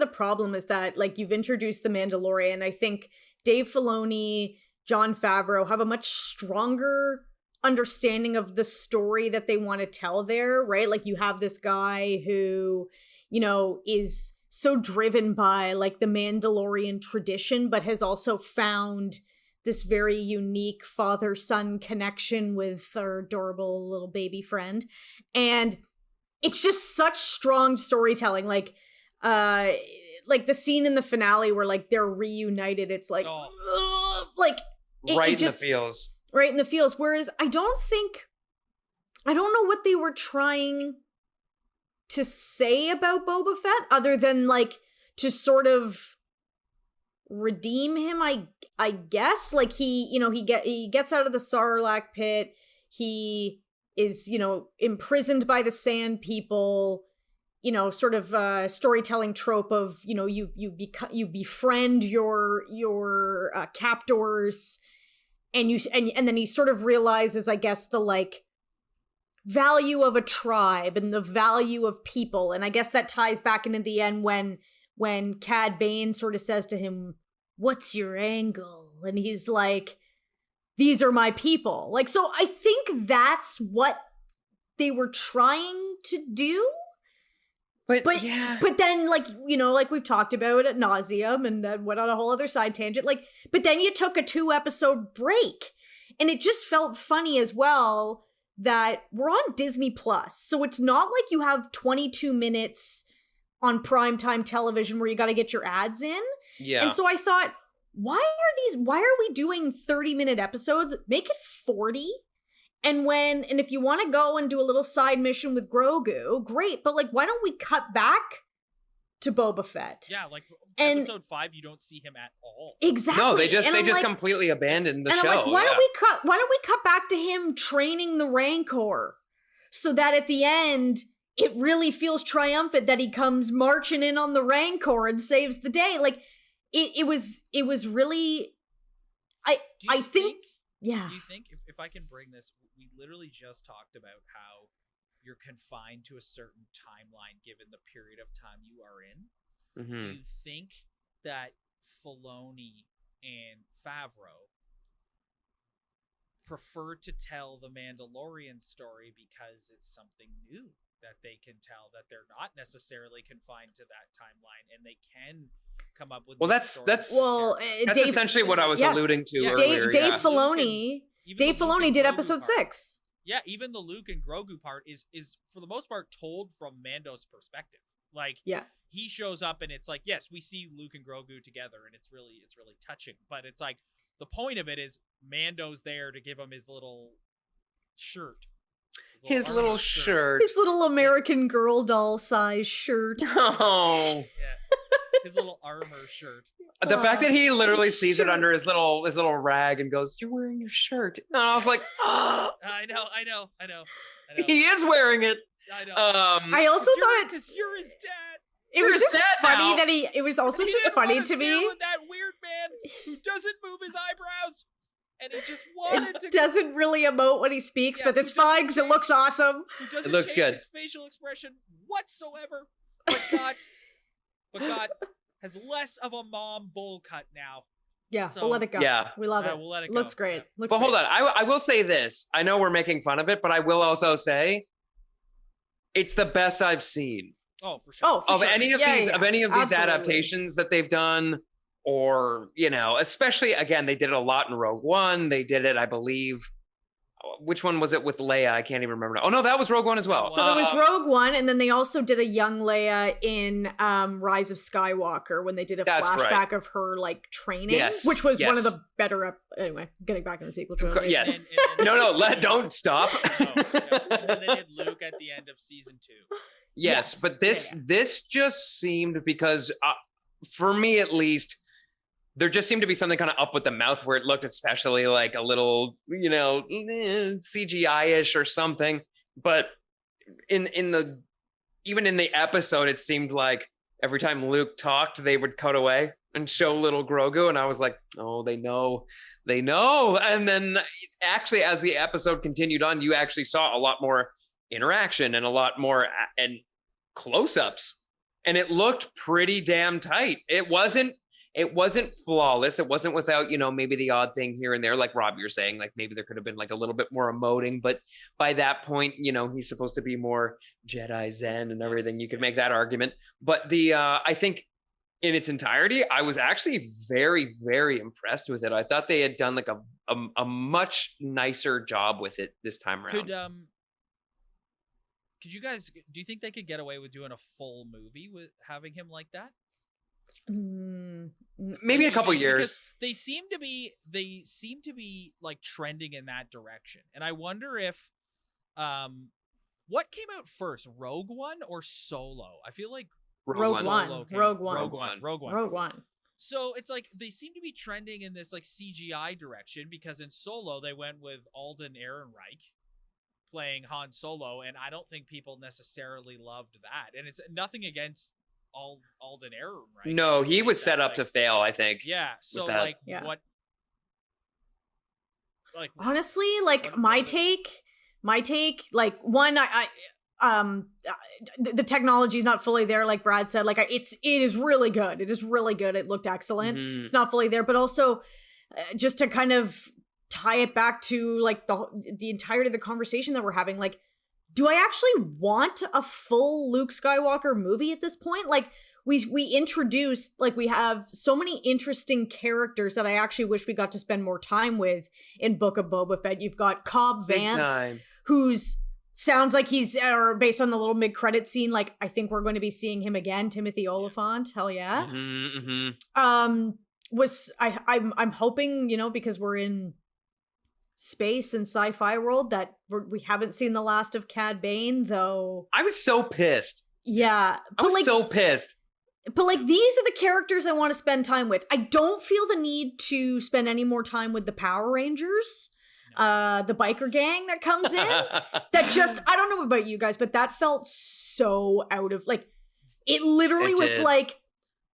the problem is that like you've introduced the Mandalorian. I think Dave Filoni, Jon Favreau have a much stronger understanding of the story that they want to tell there, right? Like you have this guy who, is so driven by like the Mandalorian tradition, but has also found this very unique father-son connection with our adorable little baby friend. And it's just such strong storytelling. Like the scene in the finale where like they're reunited. It's like, right in the feels. Right in the feels. Whereas I don't know what they were trying to say about Boba Fett other than like to sort of redeem him, I guess. Like he gets out of the Sarlacc pit. He is, imprisoned by the Sand People, sort of storytelling trope of, you befriend your captors, and then he sort of realizes, I guess, the like value of a tribe and the value of people, and I guess that ties back into the end when Cad Bane sort of says to him, "What's your angle?" And he's like, "These are my people." Like, so I think that's what they were trying to do. But then, like, like we've talked about ad nauseum and then went on a whole other side tangent. Like, but then you took a 2-episode break, and it just felt funny as well that we're on Disney Plus. So it's not like you have 22 minutes on primetime television where you got to get your ads in. Yeah. And so I thought, why are we doing 30-minute episodes? Make it 40. And if you want to go and do a little side mission with Grogu, great. But like, why don't we cut back to Boba Fett? Yeah, like episode 5, you don't see him at all. Exactly. No, they just completely abandoned the show. I'm like, why don't we cut back to him training the Rancor so that at the end it really feels triumphant that he comes marching in on the Rancor and saves the day. Like it was really I think yeah. Do you think if I can bring this, we literally just talked about how you're confined to a certain timeline given the period of time you are in. Mm-hmm. Do you think that Filoni and Favreau prefer to tell the Mandalorian story because it's something new that they can tell, that they're not necessarily confined to that timeline and they can come up with that's Dave, essentially what I was alluding to earlier. Dave Filoni did episode 6. Yeah, even the Luke and Grogu part is for the most part told from Mando's perspective. Like, he shows up and it's like, yes, we see Luke and Grogu together and it's really touching. But it's like, the point of it is Mando's there to give him his little shirt. His little shirt. His little American Girl doll size shirt. Oh. Yeah. His little armor shirt. The fact that he literally sees it under his little rag and goes, "You're wearing your shirt." And I was like, oh. I know. He is wearing it. I know. I also thought because you're his dad. It was just funny that it was also just funny to me. With that weird man who doesn't move his eyebrows. And he just wanted to. Doesn't really emote when he speaks, but it's fine because it looks awesome. It looks good. His facial expression whatsoever. But God has less of a mom bowl cut now. Yeah, so, we'll let it go. Yeah, we love it. We'll let it go. Looks great. But hold on, I will say this. I know we're making fun of it, but I will also say it's the best I've seen. Oh, for sure. Of any of these adaptations that they've done. Or, especially, again, they did it a lot in Rogue One. They did it, I believe. Which one was it with Leia? I can't even remember. Oh, no, that was Rogue One as well. So there was Rogue One, and then they also did a young Leia in Rise of Skywalker when they did a flashback of her, like, training. Yes, which was one of the better... Anyway, getting back in the sequel trilogy. Yes. Don't stop. And then they did Luke at the end of season 2. Yes, but this just seemed, because for me at least... There just seemed to be something kind of up with the mouth where it looked especially like a little, CGI-ish or something. But even in the episode, it seemed like every time Luke talked, they would cut away and show little Grogu. And I was like, oh, they know. And then actually, as the episode continued on, you actually saw a lot more interaction and a lot more and close-ups. And it looked pretty damn tight. It wasn't flawless. It wasn't without, maybe the odd thing here and there, like Rob, you're saying, like maybe there could have been like a little bit more emoting, but by that point, he's supposed to be more Jedi Zen and everything. You could make that argument. But I think in its entirety, I was actually very, very impressed with it. I thought they had done like a much nicer job with it this time around. Could you guys, do you think they could get away with doing a full movie with having him like that? Maybe in a couple years. They seem to be like trending in that direction, and I wonder if what came out first, Rogue One or Solo? I feel like Rogue One. So it's like they seem to be trending in this like CGI direction, because in Solo they went with Alden Ehrenreich playing Han Solo, and I don't think people necessarily loved that. And it's nothing against Alden Ehrenreich. No, he was set up to fail, I think. Yeah. So what? Like honestly, like my take, like one, the technology is not fully there, like Brad said. Like it is really good. It is really good. It looked excellent. Mm-hmm. It's not fully there, but also just to kind of tie it back to like the entirety of the conversation that we're having, like, do I actually want a full Luke Skywalker movie at this point? Like, we introduced, like, we have so many interesting characters that I actually wish we got to spend more time with in Book of Boba Fett. You've got Cobb Vanth, who's sounds like he's, or based on the little mid-credit scene, like I think we're going to be seeing him again, Timothy Olyphant. Hell yeah. I'm hoping, you know, because we're in space and sci-fi world, that we haven't seen the last of Cad Bane, though. I was so pissed. Yeah. I was so pissed. But like, these are the characters I want to spend time with. I don't feel the need to spend any more time with the Power Rangers. The biker gang that comes in, that just, I don't know about you guys, but that felt so out of, like, it literally was like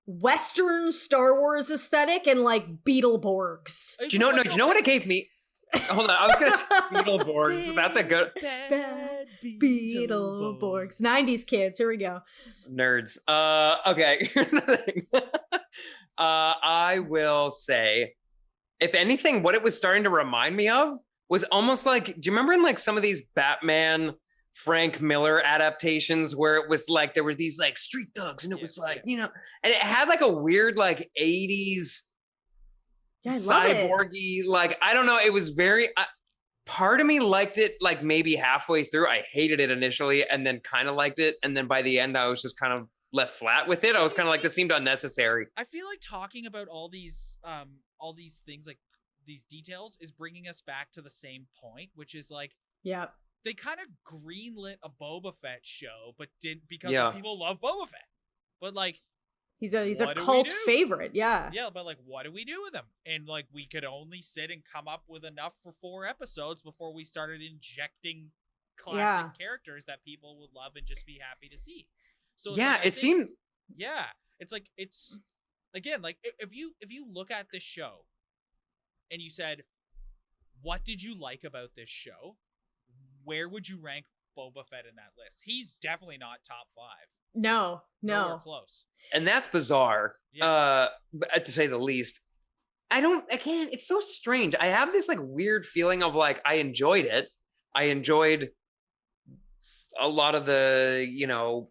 Western Star Wars aesthetic and like Beetleborgs. Do you know what it gave me? Hold on, I was gonna say Beetleborgs. That's a good bad Beetleborgs. 90s kids, here we go. Nerds. Okay, here's the thing. I will say, if anything, what it was starting to remind me of was almost like, do you remember in like some of these Batman Frank Miller adaptations where it was like there were these like street thugs and it was like, you know, and it had like a weird like 80s cyborgy, like, I don't know, it was very part of me liked it like maybe halfway through. I hated it initially and then kind of liked it, and then by the end I was just kind of left flat with it. I was kind of like, this seemed unnecessary. I feel like talking about all these things, like these details, is bringing us back to the same point, which is like, they kind of greenlit a Boba Fett show, but didn't, because people love Boba Fett. But like, he's a cult favorite, yeah, but like, what do we do with him? And like, we could only sit and come up with enough for 4 episodes before we started injecting classic characters that people would love and just be happy to see. So seemed it's like, it's again, like, if you look at this show and you said, what did you like about this show? Where would you rank Boba Fett in that list? He's definitely not top 5. No. Nowhere close. And that's bizarre, to say the least. It's so strange. I have this like weird feeling of like, I enjoyed it. I enjoyed a lot of the, you know,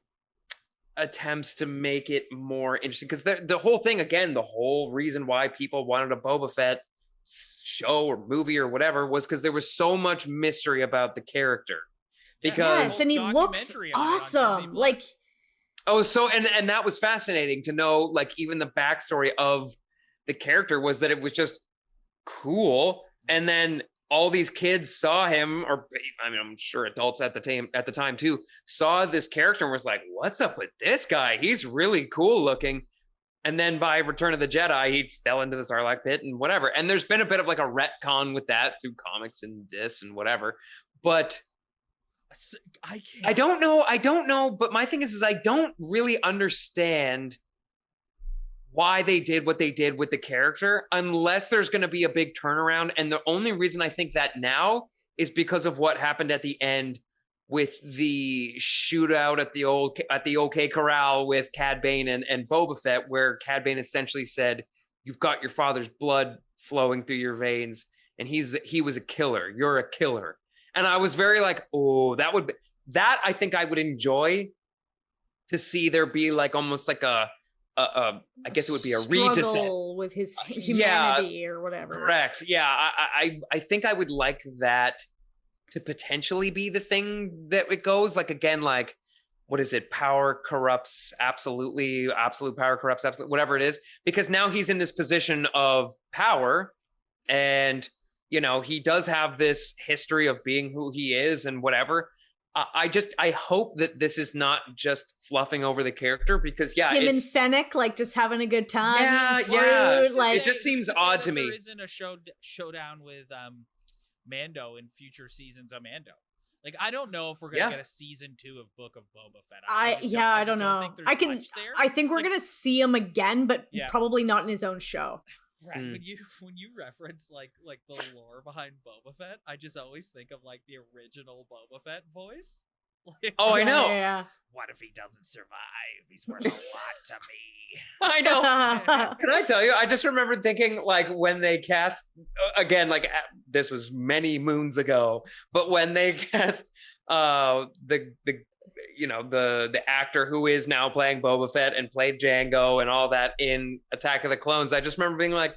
attempts to make it more interesting, because the whole thing, again, the whole reason why people wanted a Boba Fett show or movie or whatever was because there was so much mystery about the character. Because and he looks awesome. Like, and that was fascinating to know, like, even the backstory of the character was that it was just cool. And then all these kids saw him, or I mean, I'm sure adults at the time too, saw this character and was like, what's up with this guy? He's really cool looking. And then by Return of the Jedi, he fell into the Sarlacc pit and whatever. And there's been a bit of like a retcon with that through comics and this and whatever. But I don't know. But my thing is I don't really understand why they did what they did with the character, unless there's going to be a big turnaround. And the only reason I think that now is because of what happened at the end with the shootout at the OK Corral with Cad Bane and Boba Fett, where Cad Bane essentially said, "You've got your father's blood flowing through your veins, and he was a killer. You're a killer." And I was very like, oh, that I think I would enjoy to see there be like almost like I guess it would be a struggle with his humanity or whatever. Correct. Yeah, I think I would like that to potentially be the thing that it goes. Like, again, like, what is it? Power corrupts absolutely. Absolute power corrupts absolute, whatever it is. Because now he's in this position of power, and, you know, he does have this history of being who he is and whatever. I hope that this is not just fluffing over the character, because him and Fennec like just having a good time. Yeah. Like, it just seems odd to me. There isn't a showdown with Mando in future seasons of Mando. Like, I don't know if we're gonna get a season 2 of Book of Boba Fett. I don't know. I think we're gonna see him again, but probably not in his own show. Right. When you reference like the lore behind Boba Fett, I just always think of like the original Boba Fett voice. Like, I know. Yeah. What if he doesn't survive? He's worth a lot to me. I know. Can I tell you? I just remember thinking, like, when they cast, again, like, this was many moons ago, but when they cast the actor who is now playing Boba Fett and played Jango and all that in Attack of the Clones, I just remember being like,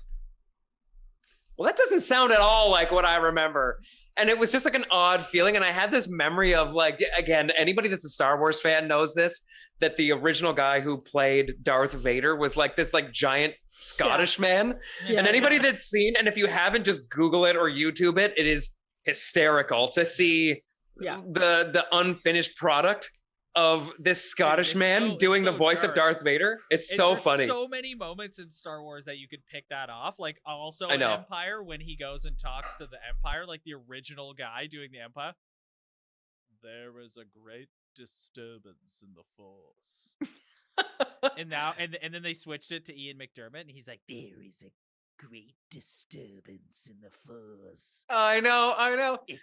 well, that doesn't sound at all like what I remember. And it was just like an odd feeling. And I had this memory of like, again, anybody that's a Star Wars fan knows this, that the original guy who played Darth Vader was like this like giant Scottish man. Yeah. And anybody that's seen, and if you haven't, just Google it or YouTube it, it is hysterical to see the unfinished product of this Scottish man doing the voice of Darth Vader. It's so funny. So many moments in Star Wars that you could pick that off. Like also in Empire, when he goes and talks to the Empire, like the original guy doing the Empire. There is a great disturbance in the Force. and then they switched it to Ian McDermott, and he's like, there is a great disturbance in the Force. I know.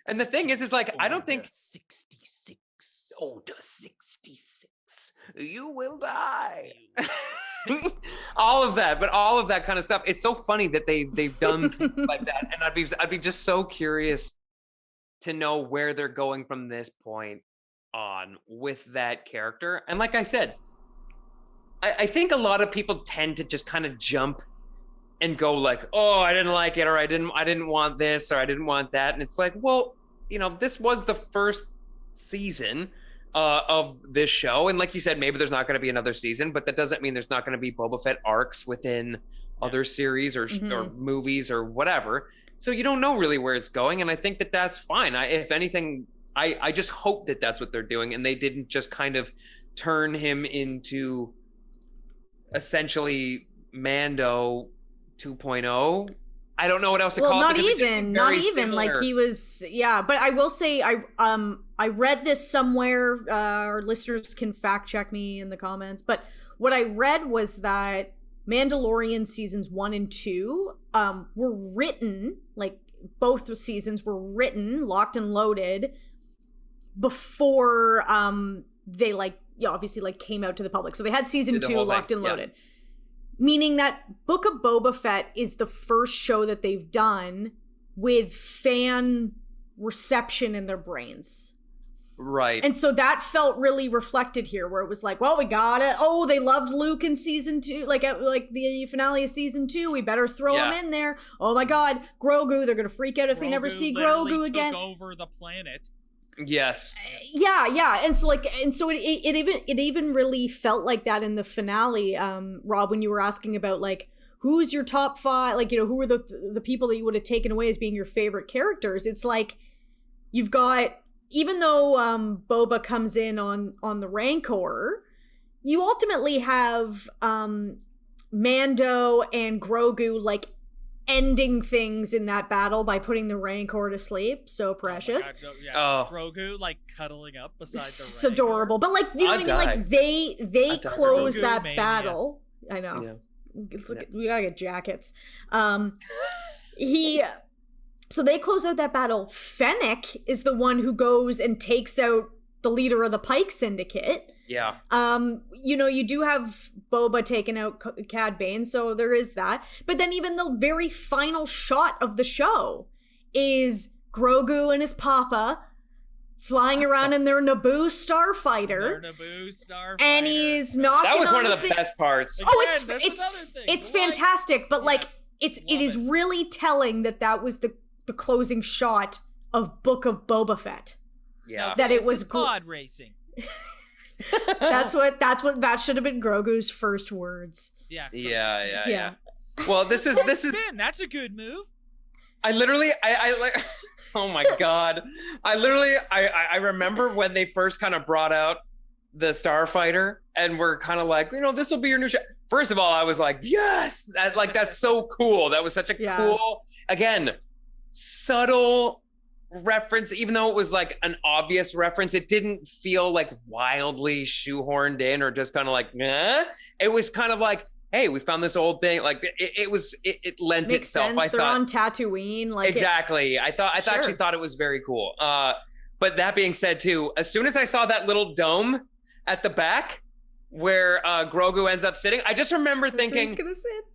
And the thing is like, I don't think 66. Order 66. You will die. all of that kind of stuff. It's so funny that they've done things like that. And I'd be just so curious to know where they're going from this point on with that character. And like I said, I think a lot of people tend to just kind of jump and go like, oh, I didn't like it, or I didn't want this, or I didn't want that. And it's like, well, this was the first season of this show, and like you said, maybe there's not going to be another season, but that doesn't mean there's not going to be Boba Fett arcs within other series or movies or whatever. So you don't know really where it's going, and I think that that's fine. If anything, I just hope that that's what they're doing, and they didn't just kind of turn him into essentially Mando 2.0. I don't know what else to call it. Not even like he was. Yeah, but I will say I read this somewhere. Our listeners can fact check me in the comments. But what I read was that Mandalorian seasons 1 and 2 were written, like both seasons were written, locked and loaded before they obviously came out to the public. So they had season 2 locked and loaded. Yeah. Meaning that Book of Boba Fett is the first show that they've done with fan reception in their brains. Right. And so that felt really reflected here, where it was like, well, we got it. Oh, they loved Luke in season 2, like the finale of season 2. We better throw him in there. Oh my God, Grogu. They're going to freak out if they never see Grogu again. Took over the planet. Yes. Yeah. And so it even really felt like that in the finale, Rob, when you were asking about like, who's your top 5, like, who are the people that you would have taken away as being your favorite characters? It's like, you've got, even though Boba comes in on the Rancor, you ultimately have Mando and Grogu like ending things in that battle by putting the Rancor to sleep. So precious. Grogu like cuddling up beside the Rancor. It's adorable. But like, you know what I mean? Like they close Grogu that battle. I know. Yeah. We gotta get jackets. So they close out that battle. Fennec is the one who goes and takes out the leader of the Pike Syndicate. Yeah. You do have Boba taking out Cad Bane, so there is that. But then even the very final shot of the show is Grogu and his papa flying around in their Naboo starfighter. And he's knocking on That was one of the best parts. It's fantastic, but like it is really telling that was the closing shot of Book of Boba Fett. Yeah. That it was pod racing. that should have been Grogu's first words. Yeah. Well, this is that's a good move. I literally like oh my God. I remember when they first kind of brought out the Starfighter and we're kind of like, this will be your new show. First of all, I was like, yes, that's so cool. That was such a cool, again, subtle reference. Even though it was like an obvious reference, it didn't feel like wildly shoehorned in or just kind of like, eh. It was kind of like, hey, we found this old thing. Like it lent Makes itself. Sense. They're on Tatooine. Like exactly. I actually thought it was very cool. But that being said too, as soon as I saw that little dome at the back where Grogu ends up sitting, I just remember thinking, he's gonna sit.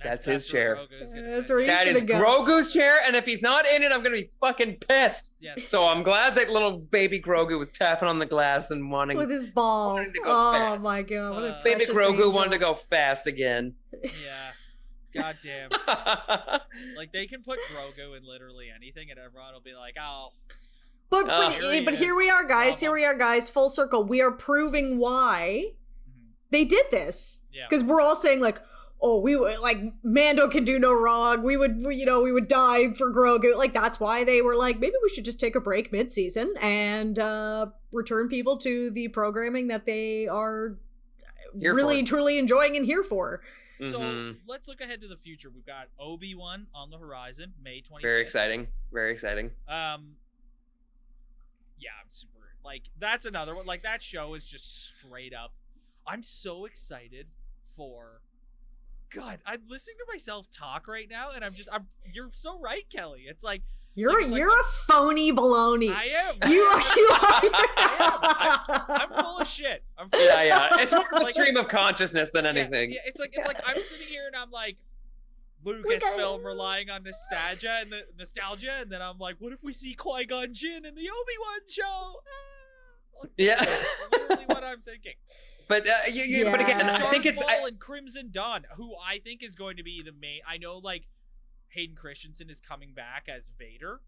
That's his chair. That's where he's That is Grogu's chair, and if he's not in it, I'm gonna be fucking pissed. Yes. So I'm glad that little baby Grogu was tapping on the glass and wanting with his ball. To go fast. My God! What a baby Grogu wanted to go fast again. Yeah. Goddamn. Like, they can put Grogu in literally anything, and everyone will be like, "Oh." But here we are, guys. Here we are, guys. Full circle. We are proving why they did this. Because we're all saying like, "Oh, we would like Mando can do no wrong. We would die for Grogu." Like, that's why they were like, maybe we should just take a break mid-season and return people to the programming that they are truly enjoying and here for. So let's look ahead to the future. We've got Obi-Wan on the horizon, May 25th. Very exciting. Very exciting. Yeah, I'm super like, that's another one. Like, that show is just straight up. I'm so excited for. God, I'm listening to myself talk right now, and you're so right, Kelly. It's like you're a phony baloney. I am. You are. I'm full of shit. Yeah. It's more of a stream of consciousness than anything. Yeah, it's like I'm sitting here and I'm like, Lucasfilm relying on nostalgia, and then I'm like, what if we see Qui-Gon Jinn in the Obi-Wan show? Yeah, that's literally what I'm thinking. But but again, I think it's and Crimson Dawn, who I think is going to be the main. I know, like, Hayden Christensen is coming back as Vader,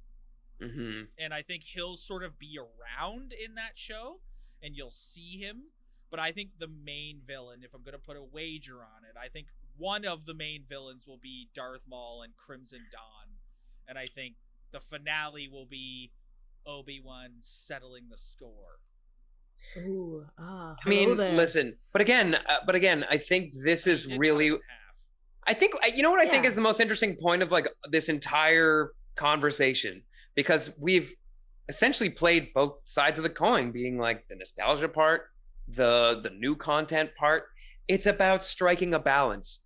and I think he'll sort of be around in that show, and you'll see him. But I think the main villain, if I'm going to put a wager on it, I think one of the main villains will be Darth Maul and Crimson Dawn, and I think the finale will be Obi-Wan settling the score. Ooh, I mean, listen, but again, I think this is really. I think you know what I think is the most interesting point of like this entire conversation, because we've essentially played both sides of the coin, being like the nostalgia part, the new content part. It's about striking a balance.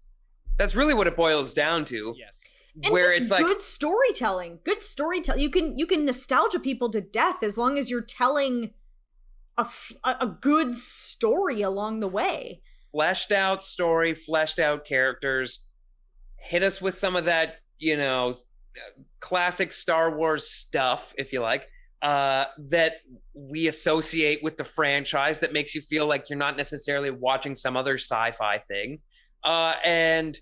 That's really what it boils down to. Yes. And where it's like good storytelling. You can nostalgia people to death as long as you're telling a good story along the way. Fleshed out story, fleshed out characters. Hit us with some of that, classic Star Wars stuff, if you like, that we associate with the franchise, that makes you feel like you're not necessarily watching some other sci-fi thing. And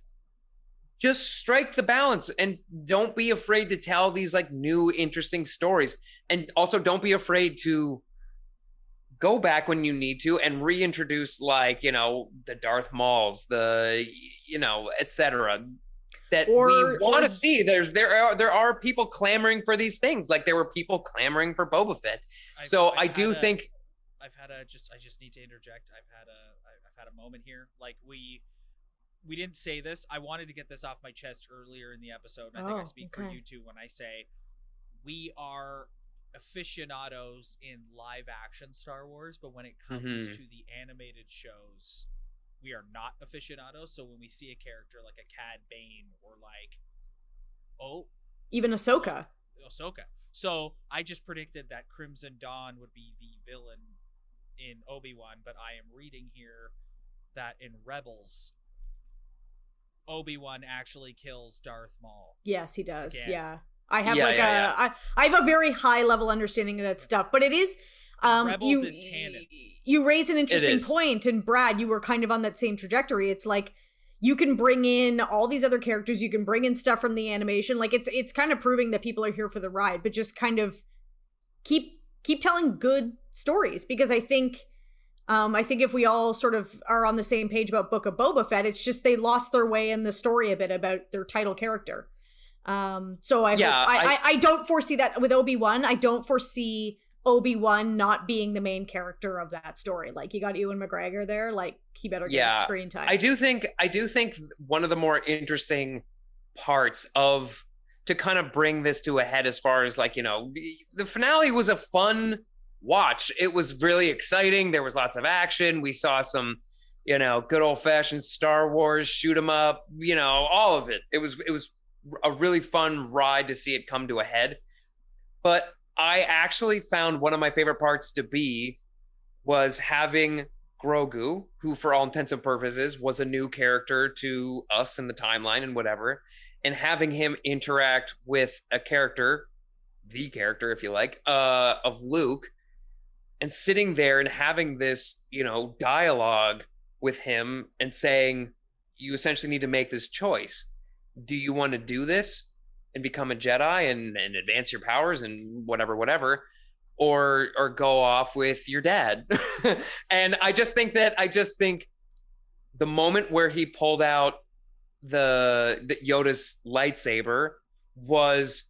just strike the balance, and don't be afraid to tell these like new, interesting stories. And also don't be afraid to go back when you need to and reintroduce, like, the Darth Mauls, the, etc. that we want to see. There are people clamoring for these things. Like, there were people clamoring for Boba Fett. I just need to interject. I've had a moment here. Like, we didn't say this. I wanted to get this off my chest earlier in the episode. And I think I speak for you two when I say we are aficionados in live action Star Wars, but when it comes to the animated shows, we are not aficionados. So when we see a character like a Cad Bane or like even Ahsoka. So I just predicted that Crimson Dawn would be the villain in Obi-Wan, but I am reading here that in Rebels, Obi-Wan actually kills Darth Maul. Yes, he does. Again. Yeah. I have I have a very high level understanding of that stuff, but it is Rebels is canon. You raise an interesting point, and Brad, you were kind of on that same trajectory. It's like you can bring in all these other characters, you can bring in stuff from the animation. Like, it's kind of proving that people are here for the ride, but just kind of keep telling good stories, because I think if we all sort of are on the same page about Book of Boba Fett, it's just they lost their way in the story a bit about their title character. So I don't foresee that with Obi-Wan. I don't foresee Obi-Wan not being the main character of that story. Like, you got Ewan McGregor there, like, he better get screen time. I do think one of the more interesting parts to kind of bring this to a head, as far as like, the finale was a fun watch. It was really exciting. There was lots of action. We saw some, good old fashioned Star Wars, shoot 'em up, all of it. It was a really fun ride to see it come to a head. But I actually found one of my favorite parts was having Grogu, who for all intents and purposes was a new character to us in the timeline and whatever, and having him interact with the character, if you like, of Luke, and sitting there and having this, dialogue with him and saying, you essentially need to make this choice. do you want to do this and become a Jedi and advance your powers and whatever, or go off with your dad? And I just think the moment where he pulled out the Yoda's lightsaber was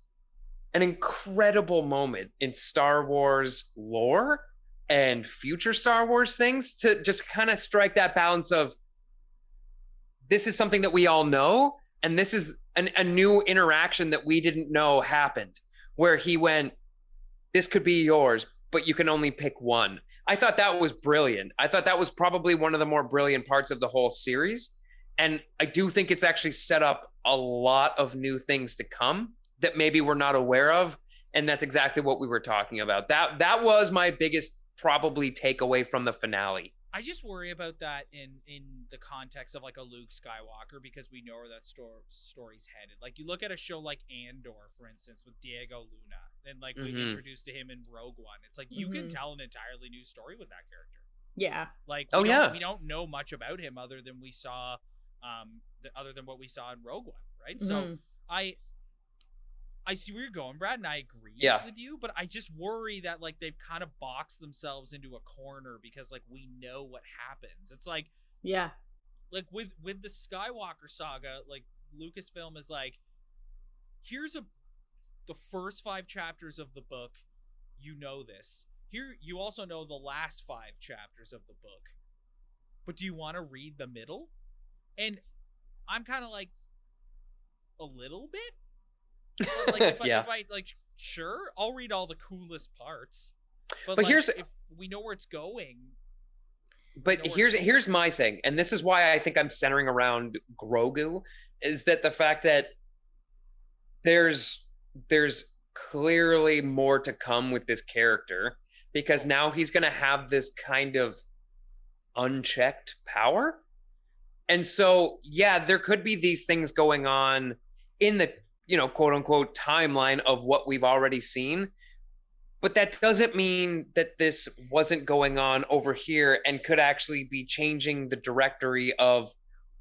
an incredible moment in Star Wars lore and future Star Wars things, to just kind of strike that balance of, this is something that we all know, and this is a new interaction that we didn't know happened, where he went, this could be yours, but you can only pick one. I thought that was brilliant. I thought that was probably one of the more brilliant parts of the whole series. And I do think it's actually set up a lot of new things to come that maybe we're not aware of. And that's exactly what we were talking about. That was my biggest probably takeaway from the finale. I just worry about that in the context of like a Luke Skywalker, because we know where that story's headed. Like, you look at a show like Andor, for instance, with Diego Luna, and like we introduced to him in Rogue One. It's like you can tell an entirely new story with that character. Yeah. Like, we don't know much about him other than we saw, other than what we saw in Rogue One, right? So I see where you're going, Brad, and I agree with you, but I just worry that like they've kind of boxed themselves into a corner because like we know what happens. It's like, like with the Skywalker saga, like Lucasfilm is like, here's the first 5 chapters of the book, you know this. Here you also know the last 5 chapters of the book. But do you want to read the middle? And I'm kind of like, a little bit. Like if I like, sure, I'll read all the coolest parts, but like, if we know where it's going. But here's my thing, and this is why I think I'm centering around Grogu, is that the fact that there's clearly more to come with this character, because now he's going to have this kind of unchecked power. And so, there could be these things going on in the, quote unquote timeline of what we've already seen. But that doesn't mean that this wasn't going on over here and could actually be changing the directory of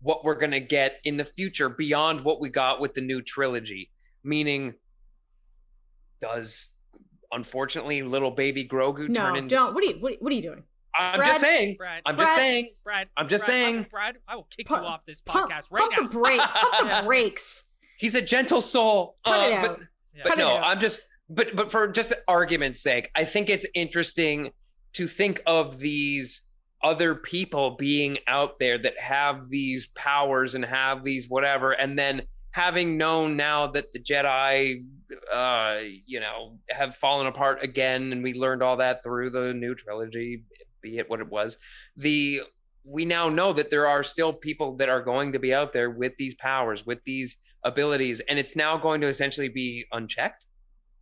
what we're going to get in the future beyond what we got with the new trilogy. Meaning, does, unfortunately, little baby Grogu turn into... No, don't. What are you doing? I'm just saying. I'm just saying. Brad, I will kick you off this podcast right now. Pump the brakes. He's a gentle soul. Cut it out. But no, I'm just... But for just argument's sake, I think it's interesting to think of these other people being out there that have these powers and have these whatever, and then having known now that the Jedi, have fallen apart again, and we learned all that through the new trilogy, be it what it was, we now know that there are still people that are going to be out there with these powers, with these abilities, and it's now going to essentially be unchecked.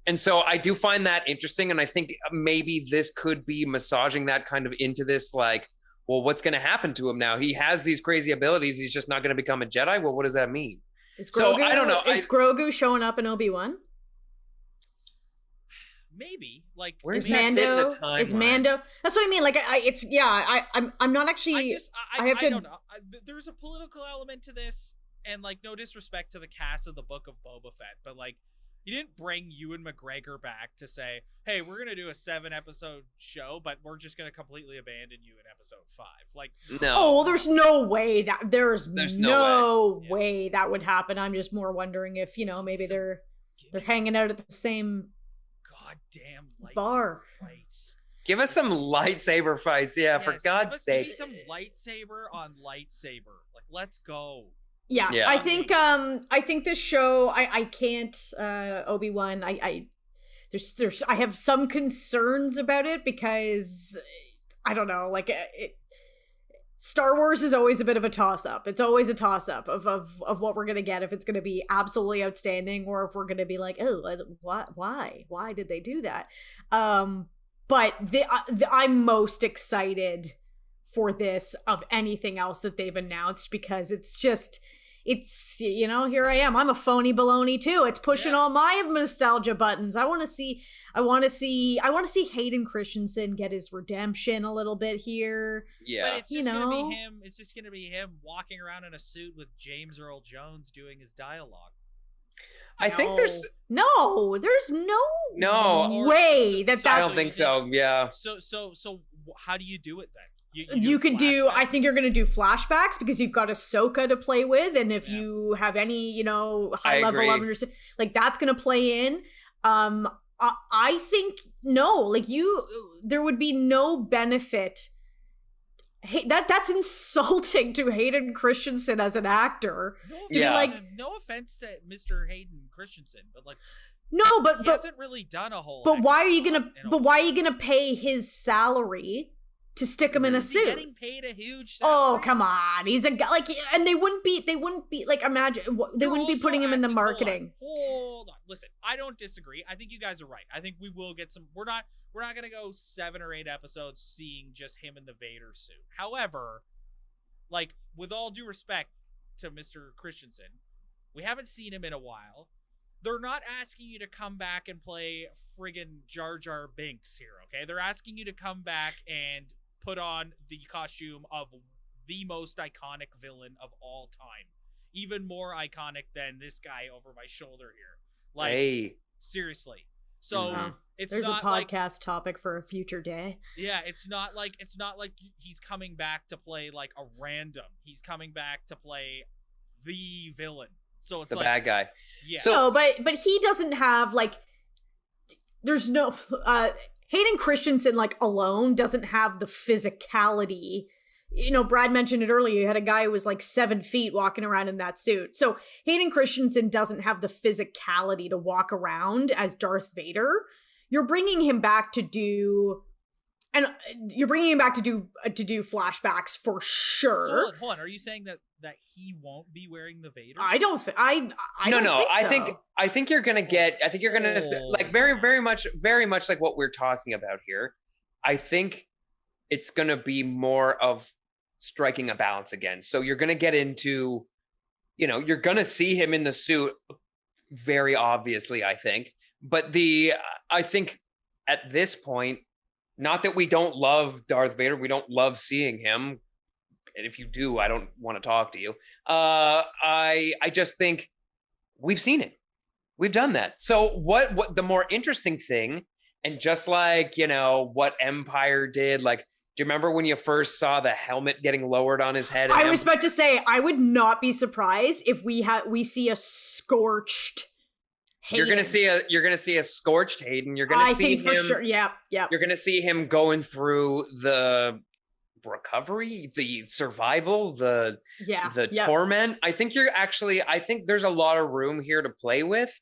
And so I do find that interesting, and I think maybe this could be massaging that kind of into this, like, well, what's going to happen to him now? He has these crazy abilities. He's just not going to become a Jedi? Well, what does that mean? I don't know. Is Grogu showing up in Obi-Wan? Maybe. Like, where's Mando? Is Mando? That's what I mean. Like, I'm not actually. I don't know. There's a political element to this, and like, no disrespect to the cast of the Book of Boba Fett, but like, you didn't bring Ewan McGregor back to say, hey, we're going to do a 7-episode show, but we're just going to completely abandon you in episode 5. Like, no. Oh, well, there's no way there's no way that would happen. I'm just more wondering if, maybe they're hanging out at the same goddamn bar. Fights. Give us some lightsaber fights. Yeah, for God's sake. Give me some lightsaber on lightsaber. Like, let's go. Yeah, I think this show, I can't, Obi-Wan, I have some concerns about it because, I don't know, like, Star Wars is always a bit of a toss-up. It's always a toss-up of what we're going to get, if it's going to be absolutely outstanding or if we're going to be like, oh, why did they do that? But I'm most excited for this of anything else that they've announced, because it's it's, here I am. I'm a phony baloney too. It's pushing all my nostalgia buttons. I want to see Hayden Christensen get his redemption a little bit here. Yeah. But it's just going to be him. It's just going to be him walking around in a suit with James Earl Jones doing his dialogue. I think there's no way that that's. I don't think so. Yeah. So how do you do it then? You could do. I think you're going to do flashbacks because you've got Ahsoka to play with, and if you have any, high level of understanding, like that's going to play in. I think no, there would be no benefit. Hey, that's insulting to Hayden Christensen as an actor. No offense to Mr. Hayden Christensen, but he hasn't really done a whole. But why are you gonna pay his salary to stick him in a suit? Getting paid a huge salary. Oh, come on. He's a guy and they wouldn't be imagine they wouldn't be putting him in the marketing. Hold on. Listen, I don't disagree. I think you guys are right. I think we will get some. We're not going to go 7 or 8 episodes seeing just him in the Vader suit. However, with all due respect to Mr. Christensen, we haven't seen him in a while. They're not asking you to come back and play friggin' Jar Jar Binks here, okay? They're asking you to come back and put on the costume of the most iconic villain of all time. Even more iconic than this guy over my shoulder here. Seriously. So there's a podcast topic for a future day. Yeah, it's not like he's coming back to play a random. He's coming back to play the villain. So it's the bad guy. Yeah. So, no, but he doesn't have there's no Hayden Christensen alone doesn't have the physicality. Brad mentioned it earlier. You had a guy who was 7 feet walking around in that suit. So Hayden Christensen doesn't have the physicality to walk around as Darth Vader. You're bringing him back to do flashbacks for sure. So hold on. Are you saying that he won't be wearing the Vader? I don't. I think you're gonna get. I think you're gonna very much like what we're talking about here. I think it's gonna be more of striking a balance again. So you're gonna get into, you're gonna see him in the suit, very obviously. I think, but I think at this point. Not that we don't love Darth Vader. We don't love seeing him. And if you do, I don't want to talk to you. I just think we've seen it. We've done that. So what the more interesting thing, and just what Empire did, do you remember when you first saw the helmet getting lowered on his head? I was about to say, I would not be surprised if we see a scorched Hayden. You're gonna see a scorched Hayden. You're gonna see him for sure. Yeah. You're gonna see him going through the recovery, the survival, the torment. I think there's a lot of room here to play with.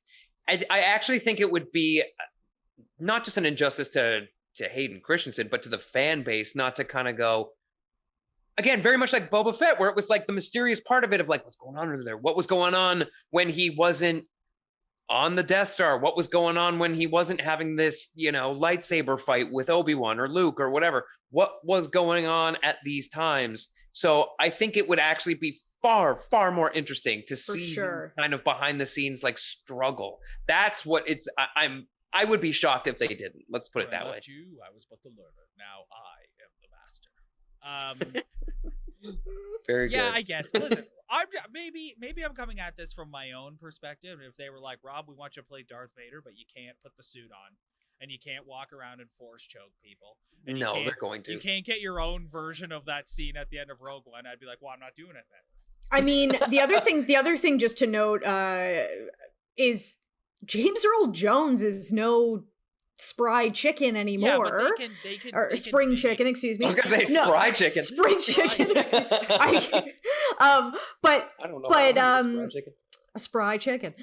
I actually think it would be not just an injustice to Hayden Christensen, but to the fan base not to kind of go. Again, very much like Boba Fett, where it was the mysterious part of it of what's going on over there? What was going on when he wasn't on the Death Star? What was going on when he wasn't having this, lightsaber fight with Obi-Wan or Luke or whatever? What was going on at these times? So I think it would actually be far, far more interesting to see kind of behind the scenes struggle. That's what it's. I would be shocked if they didn't. Let's put it that way. I was but the learner. Now I am the master. Very good. Yeah, I guess. Listen, maybe I'm coming at this from my own perspective. If they were like, Rob, we want you to play Darth Vader, but you can't put the suit on, and you can't walk around and force choke people. And they're going to. You can't get your own version of that scene at the end of Rogue One. I'd be like, well, I'm not doing it then. I mean, the other thing just to note is James Earl Jones is no spry chicken anymore. Yeah, but they can or spring chicken, excuse me. I was gonna say spry chicken. Spring chicken. But I don't know. A spry chicken.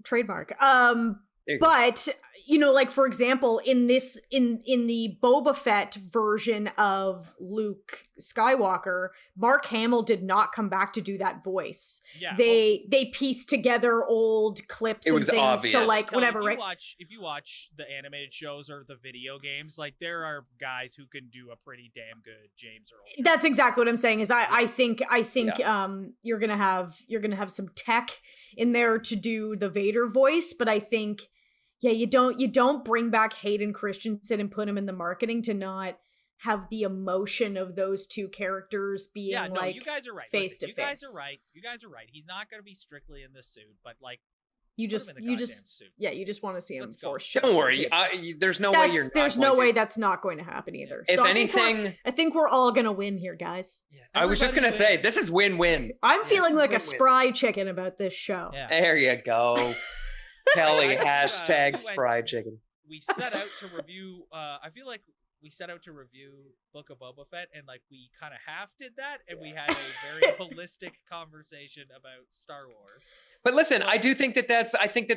Trademark. But like for example, in the Boba Fett version of Luke Skywalker, Mark Hamill did not come back to do that voice. Yeah, they pieced together old clips and things obvious. to like whatever. If you watch the animated shows or the video games, like there are guys who can do a pretty damn good James Earl Jones. That's exactly what I'm saying. Is I think you're gonna have some tech in there to do the Vader voice, but I think. Yeah, you don't bring back Hayden Christensen and put him in the marketing to not have the emotion of those two characters being you guys are right. Face to face. You guys are right. He's not going to be strictly in the suit, but like you just want to see him force. Don't worry. There's no way There's no way that's not going to happen either. If anything, I think we're all going to win here, guys. Yeah, I was just going to say this is win-win. I'm feeling like a spry chicken about this show. Yeah. There you go. Kelly, hashtag spry chicken. We set out to review, I feel like we set out to review Book of Boba Fett, and like we kind of half did that, and we had a very holistic conversation about Star Wars. But listen, I think that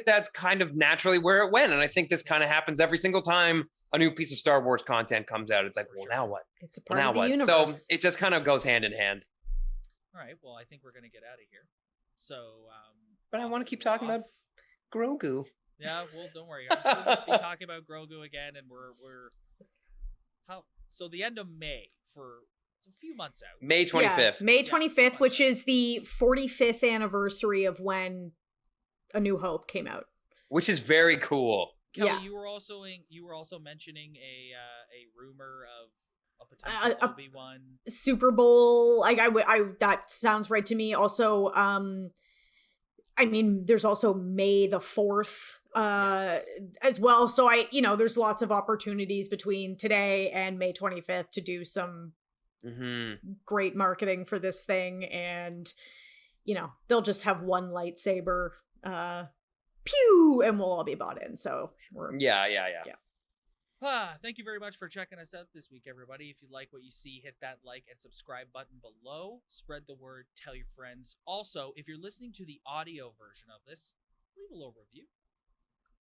that's kind of naturally where it went, and I think this kind of happens every single time a new piece of Star Wars content comes out. It's like, now what? It's a part of the universe. So it just kind of goes hand in hand. All right, well, I think we're gonna get out of here. So, but I want to keep talking about Grogu. Yeah, well, don't worry. I'm still going to be talking about Grogu again, and so the end of May it's a few months out. May 25th. Yeah, May 25th, which is the 45th anniversary of when A New Hope came out. Which is very cool. Kelly, you were also mentioning a rumor of a potential Obi-Wan Super Bowl. Like I that sounds right to me. Also, I mean, there's also May the 4th as well. So there's lots of opportunities between today and May 25th to do some great marketing for this thing. And, they'll just have one lightsaber, pew, and we'll all be bought in. So yeah. Thank you very much for checking us out this week, everybody. If you like what you see, hit that like and subscribe button below. Spread the word. Tell your friends. Also, if you're listening to the audio version of this, leave a little review.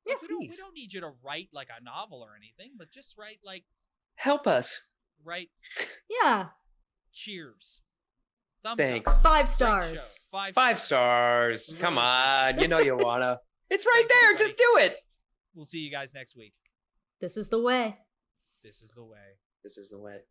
Yeah, we don't need you to write like a novel or anything, but just write like... Help us. Write... Yeah. Cheers. Thumbs Thanks. up. 5 stars. 5 stars. Come on. You know you wanna. It's right there. Just do it. We'll see you guys next week. This is the way. This is the way.